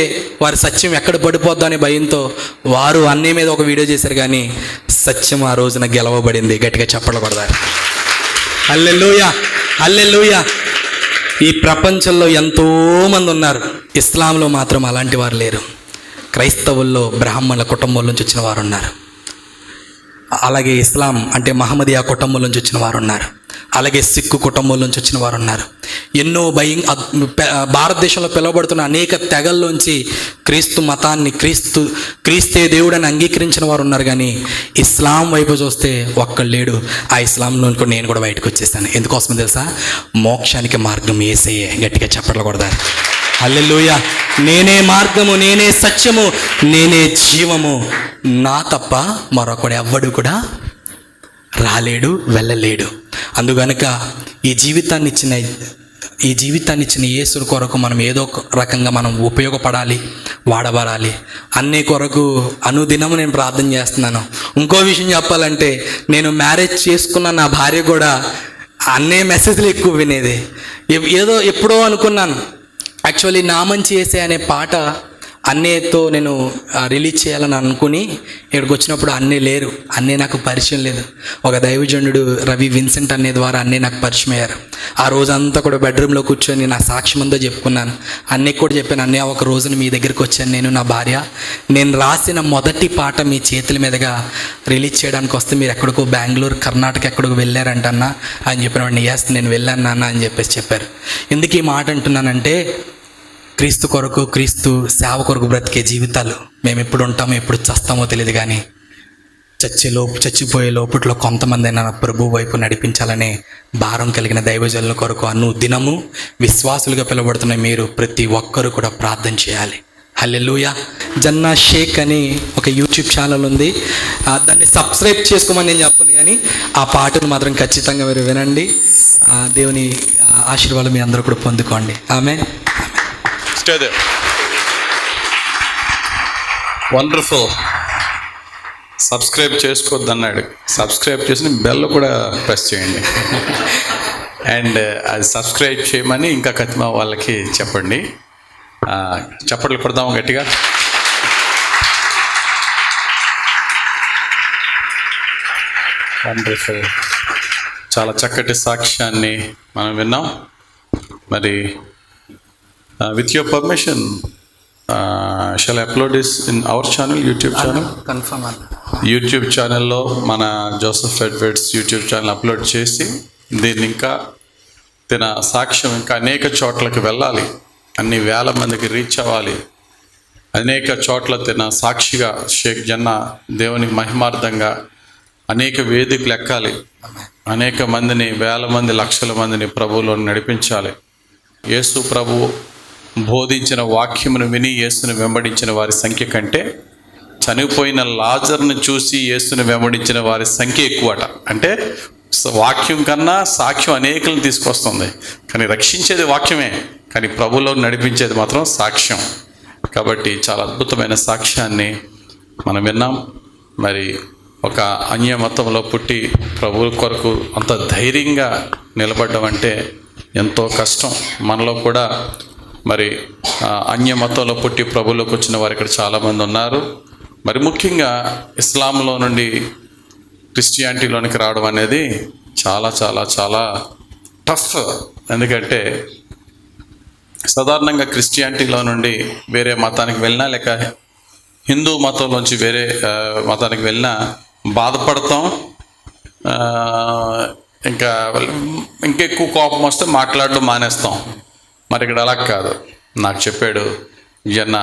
వారి సత్యం ఎక్కడ పడిపోద్దా అనే భయంతో వారు అన్నయ్య మీద ఒక వీడియో చేశారు, కానీ సత్యం ఆ రోజున గెలవబడింది. గట్టిగా చప్పట్లు కొడతారు. హల్లెలూయా, హల్లెలూయా. ఈ ప్రపంచంలో ఎంతోమంది ఉన్నారు, ఇస్లాంలో మాత్రం అలాంటి వారు లేరు. క్రైస్తవుల్లో బ్రాహ్మణుల కుటుంబం నుంచి వచ్చిన వారు ఉన్నారు, అలాగే ఇస్లాం అంటే మహమ్మదియా కుటుంబం నుంచి వచ్చిన వారు ఉన్నారు, అలాగే సిక్కు కుటుంబం నుంచి వచ్చిన వారు ఉన్నారు. ఎన్నో భారతదేశంలో పిలువబడుతున్న అనేక తెగల్లోంచి క్రీస్తు మతాన్ని, క్రీస్తే దేవుడని అంగీకరించిన వారు ఉన్నారు. కానీ ఇస్లాం వైపు చూస్తే ఒక్కడు లేడు. ఆ ఇస్లాంలో నేను కూడా బయటకు వచ్చేసాను. ఎందుకోసం తెలుసా? మోక్షానికి మార్గం యేసయ్యే. గట్టిగా చప్పట్లు కొడతారు. హల్లెలూయా. నేనే మార్గము, నేనే సత్యము, నేనే జీవము, నా తప్ప మరొకడు ఎవ్వడు కూడా రాలేడు, వెళ్ళలేడు. అందుకనుక ఈ జీవితాన్ని ఇచ్చిన యేసు కొరకు మనం ఏదో ఒక రకంగా మనం ఉపయోగపడాలి, వాడబడాలి. అన్నీ కొరకు అనుదినము నేను ప్రార్థన చేస్తున్నాను. ఇంకో విషయం చెప్పాలంటే, నేను మ్యారేజ్ చేసుకున్న నా భార్య కూడా అన్నే మెసేజ్లు ఎక్కువ వినేది. ఏదో ఎప్పుడో అనుకున్నాను, యాక్చువల్లీ నా మంచి చేసే అనే పాట అన్నయ్యతో నేను రిలీజ్ చేయాలని అనుకుని ఇక్కడికి వచ్చినప్పుడు అన్నీ లేరు, అన్నీ నాకు పరిచయం లేదు. ఒక దైవజనుడు రవి విన్సెంట్ అనే ద్వారా అన్నీ నాకు పరిచయం అయ్యారు. ఆ రోజంతా కూడా బెడ్రూమ్లో కూర్చొని నా సాక్ష్యమంతా చెప్పుకున్నాను. అన్నయ్యకి కూడా చెప్పాను, అన్నయ్య ఒక రోజున మీ దగ్గరికి వచ్చాను నేను, నా భార్య, నేను రాసిన మొదటి పాట మీ చేతుల మీదుగా రిలీజ్ చేయడానికి వస్తే మీరు ఎక్కడికో బెంగళూరు, కర్ణాటక ఎక్కడికో వెళ్ళారంటన్నా అని చెప్పినవాడిని. ఎస్, నేను వెళ్ళాను నాన్న అని చెప్పారు. ఎందుకు ఈ మాట అంటున్నానంటే, క్రీస్తు కొరకు, క్రీస్తు సేవ కొరకు బ్రతికే జీవితాలు మేము ఎప్పుడు ఉంటామో ఎప్పుడు చస్తామో తెలియదు, కానీ చచ్చిపోయే లోపట్లో కొంతమంది అయినా ప్రభు వైపు నడిపించాలనే భారం కలిగిన దైవజనుల కొరకు అనుదినము విశ్వాసులుగా పిలువబడుతున్న మీరు ప్రతి ఒక్కరూ కూడా ప్రార్థన చేయాలి. హల్లెలూయా. జన్నా షేక్ అని ఒక యూట్యూబ్ ఛానల్ ఉంది, దాన్ని సబ్స్క్రైబ్ చేసుకోమని నేను చెప్పను, కానీ ఆ పాటను మాత్రం ఖచ్చితంగా మీరు వినండి. దేవుని ఆశీర్వాదం మీ అందరూ కూడా పొందుకోండి. ఆమేన్. వండర్ఫుల్. సబ్స్క్రైబ్ చేసుకోవద్దన్నాడు, సబ్స్క్రైబ్ చేసి బెల్ కూడా ప్రెస్ చేయండి. అండ్ అది సబ్స్క్రైబ్ చేయమని ఇంకా కతిమా వాళ్ళకి చెప్పండి. చప్పట్లు కొడదాము గట్టిగా. వండర్ఫుల్. చాలా చక్కటి సాక్ష్యాన్ని మనం విన్నాం. మరి with your permission, shall I upload this in our channel, YouTube channel? Confirm. YouTube channel మన Joseph Edwards YouTube channel upload చేసి దీన్ని ఇంకా తన సాక్ష్యం ఇంకా అనేక చోట్లకి వెళ్ళాలి, అన్ని వేల మందికి రీచ్ అవ్వాలి. అనేక చోట్ల తన సాక్షిగా షేక్ జన్నా దేవునికి మహిమార్థంగా అనేక వేదికలు ఎక్కాలి, అనేక మందిని, వేల మంది, లక్షల మందిని ప్రభువులో నడిపించాలి. యేసు ప్రభువు బోధించిన వాక్యమును విని యేసును వెంబడించిన వారి సంఖ్య కంటే చనిపోయిన లాజర్ను చూసి యేసును వెంబడించిన వారి సంఖ్య ఎక్కువట. అంటే వాక్యం కన్నా సాక్ష్యం అనేకలను తీసుకొస్తుంది, కానీ రక్షించేది వాక్యమే, కానీ ప్రభువులో నడిపించేది మాత్రం సాక్ష్యం. కాబట్టి చాలా అద్భుతమైన సాక్ష్యాన్ని మనం విన్నాం. మరి ఒక అన్య మతంలో పుట్టి ప్రభువు కొరకు అంత ధైర్యంగా నిలబడ్డం అంటే ఎంతో కష్టం. మనలో కూడా మరి అన్య మతంలో పుట్టి ప్రభువులోకి వచ్చిన వారు ఇక్కడ చాలామంది ఉన్నారు. మరి ముఖ్యంగా ఇస్లాంలో నుండి క్రిస్టియానిటీలోనికి రావడం అనేది చాలా చాలా చాలా టఫ్. ఎందుకంటే సాధారణంగా క్రిస్టియానిటీలో నుండి వేరే మతానికి వెళ్ళినా, లేక హిందూ మతంలోంచి వేరే మతానికి వెళ్ళినా బాధపడతాం. ఇంకెక్కువ కోపం వస్తే మాట్లాడడం మానేస్తాం. మరి ఇక్కడ అలా కాదు. నాకు చెప్పాడు జన్న,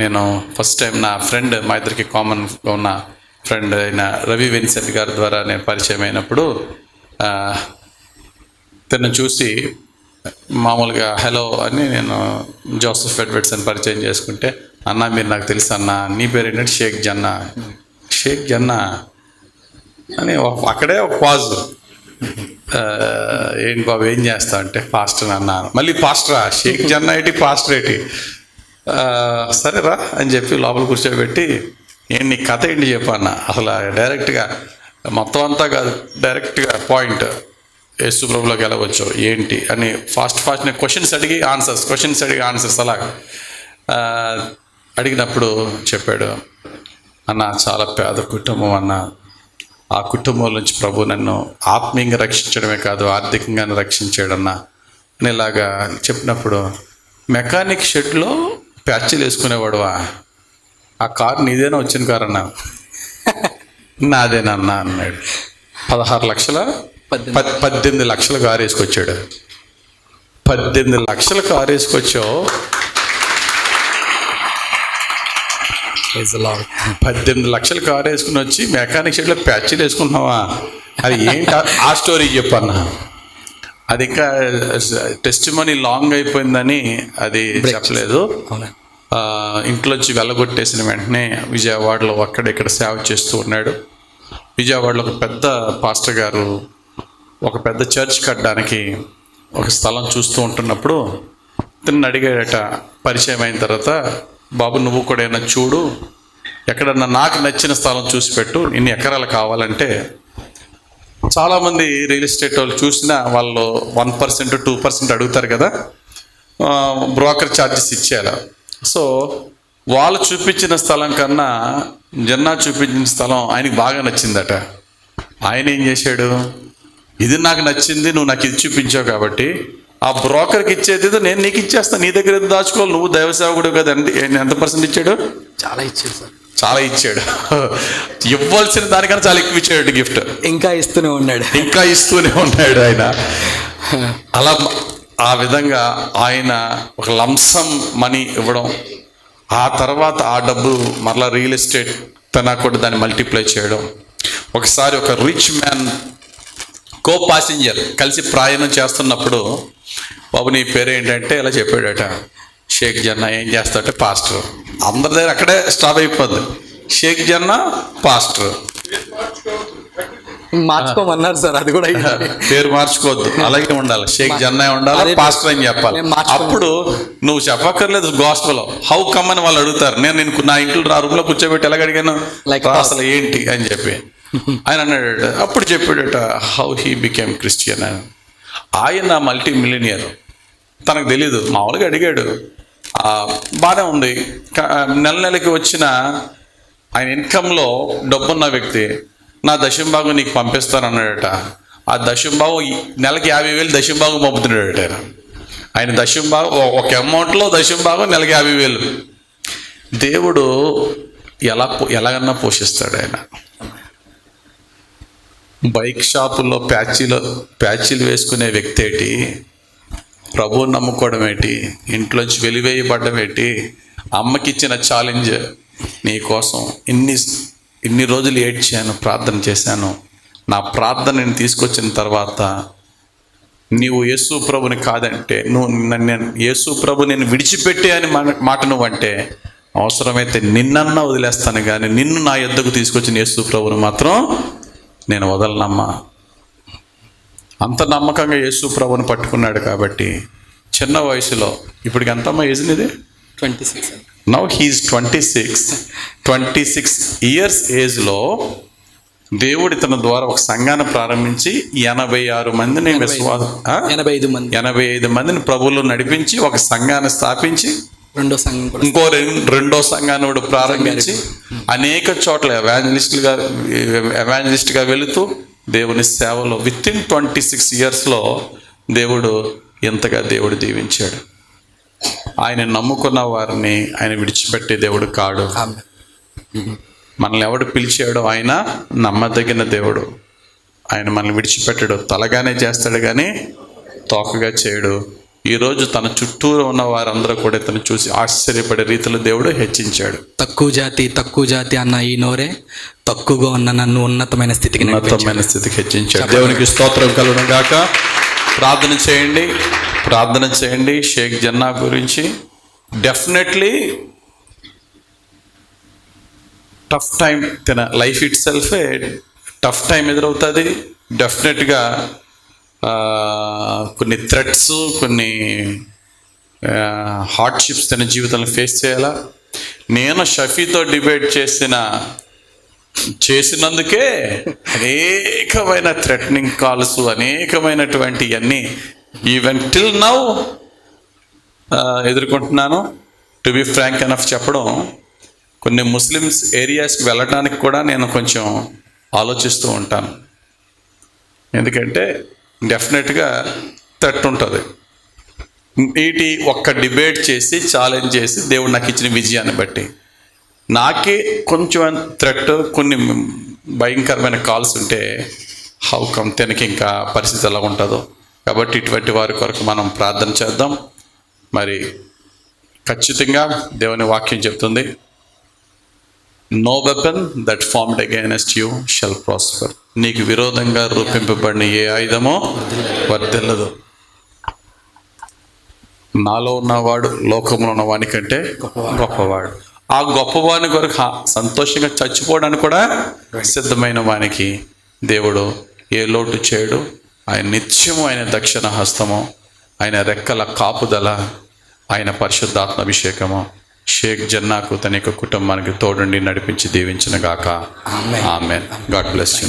నేను ఫస్ట్ టైం నా ఫ్రెండ్, మా ఇద్దరికి కామన్గా ఉన్న ఫ్రెండ్ అయిన రవి విన్సెంట్ గారి ద్వారా నేను పరిచయం అయినప్పుడు తను చూసి మామూలుగా హలో అని నేను జోసెఫ్ ఎడ్వర్డ్స్ అని పరిచయం చేసుకుంటే, అన్న మీరు నాకు తెలుసు అన్న, నీ పేరు ఏంటంటే షేక్ జన్నా. షేక్ జన్నా అని అక్కడే ఒక పాజ్. ఏంటి బాబు ఏం చేస్తా అంటే పాస్టర్ అన్నాను. మళ్ళీ పాస్టరా? షేక్ జన్నా ఏంటి, పాస్టర్ ఏంటి? సరేరా అని చెప్పి లోపల కూర్చోబెట్టి, ఏంటి నీ కథ ఏంటి చెప్పన్న. అసలు డైరెక్ట్గా మొత్తం అంతా కాదు, డైరెక్ట్గా పాయింట్, యేసు ప్రభులోకి ఎలా వచ్చావు ఏంటి అని ఫాస్ట్ నేను క్వశ్చన్స్ అడిగి ఆన్సర్స్ అలా అడిగినప్పుడు చెప్పాడు, అన్న చాలా పేద కుటుంబం అన్న, ఆ కుటుంబం నుంచి ప్రభు నన్ను ఆత్మీయంగా రక్షించడమే కాదు ఆర్థికంగా రక్షించాడన్నా అని ఇలాగా చెప్పినప్పుడు, మెకానిక్ షెడ్లో ప్యాచ్లు వేసుకునేవాడువా? ఆ కారు నీదేనా వచ్చిన కారు అన్నా. నాదేనన్నా అన్నాడు. 16 లక్షల 18 లక్షల కారు వేసుకొచ్చాడు. 18 లక్షల కారు వేసుకొచ్చావు. 18 లక్షల కారు వేసుకుని వచ్చి మెకానిక్ షెడ్లో ప్యాచ్లు వేసుకుంటున్నావా? అది ఏంటి ఆ స్టోరీ చెప్పన్నా. అది ఇంకా టెస్టిమనీ లాంగ్ అయిపోయిందని అది చెప్పలేదు. ఇంట్లోంచి వెళ్ళగొట్టేసిన వెంటనే విజయవాడలో అక్కడెక్కడ సేవ చేస్తూ ఉన్నాడు. విజయవాడలో ఒక పెద్ద పాస్టర్ గారు ఒక పెద్ద చర్చ్ కట్టడానికి ఒక స్థలం చూస్తూ ఉంటున్నప్పుడు తను అడిగాడట. పరిచయం అయిన తర్వాత, బాబు నువ్వు కూడా ఏమైనా చూడు, ఎక్కడన్నా నాకు నచ్చిన స్థలం చూసి పెట్టు, ఇన్ని ఎకరాలు కావాలంటే. చాలామంది రియల్ ఎస్టేట్ వాళ్ళు చూసినా వాళ్ళు 1% 2% అడుగుతారు కదా, బ్రోకర్ ఛార్జెస్ ఇచ్చేయాలి. సో వాళ్ళు చూపించిన స్థలం కన్నా జన్నా చూపించిన స్థలం ఆయనకి బాగా నచ్చిందట. ఆయన ఏం చేశాడు, ఇది నాకు నచ్చింది, నువ్వు నాకు ఇది చూపించావు కాబట్టి ఆ బ్రోకర్కి ఇచ్చేది నేను నీకు ఇచ్చేస్తాను, నీ దగ్గర ఎందుకు దాచుకోవాలి, నువ్వు దైవ సేవకుడు కదా. ఎంత పర్సెంట్ ఇచ్చాడు? చాలా ఇచ్చాడు సార్, చాలా ఇచ్చాడు. ఇవ్వాల్సిన దానికన్నా చాలా ఎక్కువ ఇచ్చాడు గిఫ్ట్. ఇంకా ఇస్తూనే ఉన్నాడు ఆయన. అలా ఆ విధంగా ఆయన ఒక లంసం మనీ ఇవ్వడం, ఆ తర్వాత ఆ డబ్బు మరలా రియల్ ఎస్టేట్ తన కూడా దాన్ని మల్టిప్లై చేయడం. ఒకసారి ఒక రిచ్ మ్యాన్ కో పాసెంజర్ కలిసి ప్రయాణం చేస్తున్నప్పుడు, బాబు నీ పేరు ఏంటంటే ఇలా చెప్పాడట, షేక్ జన్నా. ఏం చేస్తాడంటే పాస్టర్. అందరి దగ్గర అక్కడే స్టాప్ అయిపోద్ది. షేక్ జన్నా పాస్టర్. మార్చుకోమన్నారు సార్, అది కూడా పేరు మార్చుకోవద్దు, అలాగే ఉండాలి. షేక్ జన్నా ఉండాలి, పాస్టర్ అని చెప్పాలి. అప్పుడు నువ్వు చెప్పక్కర్లేదు గాస్పెల్ హౌ కమ్ అని వాళ్ళు అడుగుతారు. నేను నా ఇంట్లో నా రూమ్లో కూర్చోబెట్టి ఎలాగ అడిగాను అసలు ఏంటి అని చెప్పి ఆయన అన్నాడు. అప్పుడు చెప్పాడట హౌ హీ బికేమ్ క్రిస్టియన్ అని. ఆయన మల్టీ మిలినియర్, తనకు తెలీదు, మామూలుగా అడిగాడు. బాగానే ఉంది. నెలకి వచ్చిన ఆయన ఇన్కంలో డబ్బున్న వ్యక్తి, నా దశంభాగం నీకు పంపిస్తాను అన్నాడట. ఆ దశంభాగం నెలకి 50,000 దశంభాగం పంపుతున్నాడట. ఆయన దశంభాగం ఒక అమౌంట్లో దశంభాగం నెలకి 50,000. దేవుడు ఎలాగన్నా పోషిస్తాడు. ఆయన బైక్ షాపుల్లో ప్యాచీలు వేసుకునే వ్యక్తి ఏంటి, ప్రభువుని నమ్ముకోవడం ఏంటి, ఇంట్లోంచి వెలివేయబడ్డం ఏంటి, అమ్మకి ఇచ్చిన ఛాలెంజ్, నీ కోసం ఇన్ని రోజులు ఏడ్చాను, ప్రార్థన చేశాను, నా ప్రార్థన నేను తీసుకొచ్చిన తర్వాత నీవు యేసు ప్రభుని కాదంటే, నేను యేసు ప్రభు నేను విడిచిపెట్టే అని మాట నువ్వంటే, అవసరమైతే నిన్నన్నా వదిలేస్తాను కానీ నిన్ను నా యొద్దకు తీసుకొచ్చిన యేసు ప్రభుని మాత్రం నేను వదలనమ్మా. అంత నమ్మకంగా యేసు ప్రభుని పట్టుకున్నాడు. కాబట్టి చిన్న వయసులో, ఇప్పటికి ఎంతమ్మా ఏజ్ నీది? 26. నౌ హీఈస్ 26 ఇయర్స్ ఏజ్లో దేవుడు ఇతని ద్వారా ఒక సంఘాన్ని ప్రారంభించి 86 మందిని 85 మంది 85 మందిని ప్రభువులో నడిపించి ఒక సంఘాన్ని స్థాపించి రెండో సంఘం కూడా ఇంకో రెండో సంఘాన్ని కూడా ప్రారంభించి అనేక చోట్ల ఎవాంజలిస్ట్గా వెళుతూ దేవుని సేవలో విత్ ఇన్ 26 ఇయర్స్లో దేవుడు ఎంతగా దేవుడు దీవించాడు. ఆయన నమ్ముకున్న వారిని ఆయన విడిచిపెట్టే దేవుడు కాడు. ఆమేన్. మనల్ని ఎవడు పిలిచాడో ఆయన నమ్మదగిన దేవుడు. ఆయన మనల్ని విడిచిపెట్టాడు, తలగానే చేస్తాడు కానీ తోకగా చేయడు. ఈరోజు తన చుట్టూరు ఉన్న వారందరూ కూడా ఇతను చూసి ఆశ్చర్యపడే రీతిలో దేవుడు హెచ్చించాడు. తక్కువ జాతి అన్న ఈ నోరే తక్కువగా ఉన్న నన్ను ఉన్నతమైన స్థితికి హెచ్చించాడు. దేవునికి స్తోత్రం కలుగును గాక. ప్రార్థన చేయండి షేక్ జన్నా గురించి. డెఫినెట్లీ టఫ్ టైం, తన లైఫ్ ఇట్ సెల్ఫే టఫ్ టైం ఎదురవుతుంది. డెఫినెట్గా కొన్ని థ్రెట్స్, కొన్ని హార్డ్షిప్స్ తన జీవితంలో ఫేస్ చేయాలా. నేను షఫీతో డిబేట్ చేసినందుకే అనేకమైన థ్రెటనింగ్ కాల్స్, అనేకమైనటువంటి అన్నీ ఈవెన్ టిల్ నౌ ఎదుర్కొంటున్నాను. టు బి ఫ్రాంక్ ఎనఫ్ చెప్పడం, కొన్ని ముస్లిమ్స్ ఏరియాస్కి వెళ్ళడానికి కూడా నేను కొంచెం ఆలోచిస్తూ ఉంటాను. ఎందుకంటే డెఫినెట్గా థ్రెట్ ఉంటుంది. వీటి ఒక్క డిబేట్ చేసి ఛాలెంజ్ చేసి దేవుడు నాకు ఇచ్చిన విజయాన్ని బట్టి నాకే కొంచెం థ్రెట్, కొన్ని భయంకరమైన కాల్స్ ఉంటే హౌ కమ్ తనకి ఇంకా పరిస్థితి ఎలా ఉంటుందో. కాబట్టి ఇటువంటి వారి కొరకు మనం ప్రార్థన చేద్దాం. మరి ఖచ్చితంగా దేవుని వాక్యం చెప్తుంది, no weapon that formed against you shall prosper. నీకు విరోధంగా రూపింపబడిన ఏ ఆయుధమో వర్ధిల్లదు. నాలో ఉన్నవాడు లోకంలో ఉన్నవాని కంటే గొప్పవాడు. ఆ గొప్పవాని కొరకు సంతోషంగా చచ్చిపోవడానికి కూడా సిద్ధమైన వానికి దేవుడు ఏ లోటు చేయడు. ఆయన నిత్యము ఆయన దక్షిణ హస్తము, ఆయన రెక్కల కాపుదల, ఆయన పరిశుద్ధాత్మ అభిషేకము షేక్ జన్నాకు తన యొక్క కుటుంబానికి తోడుండి నడిపించి దీవించిన గాక. ఆమేన్. God bless you.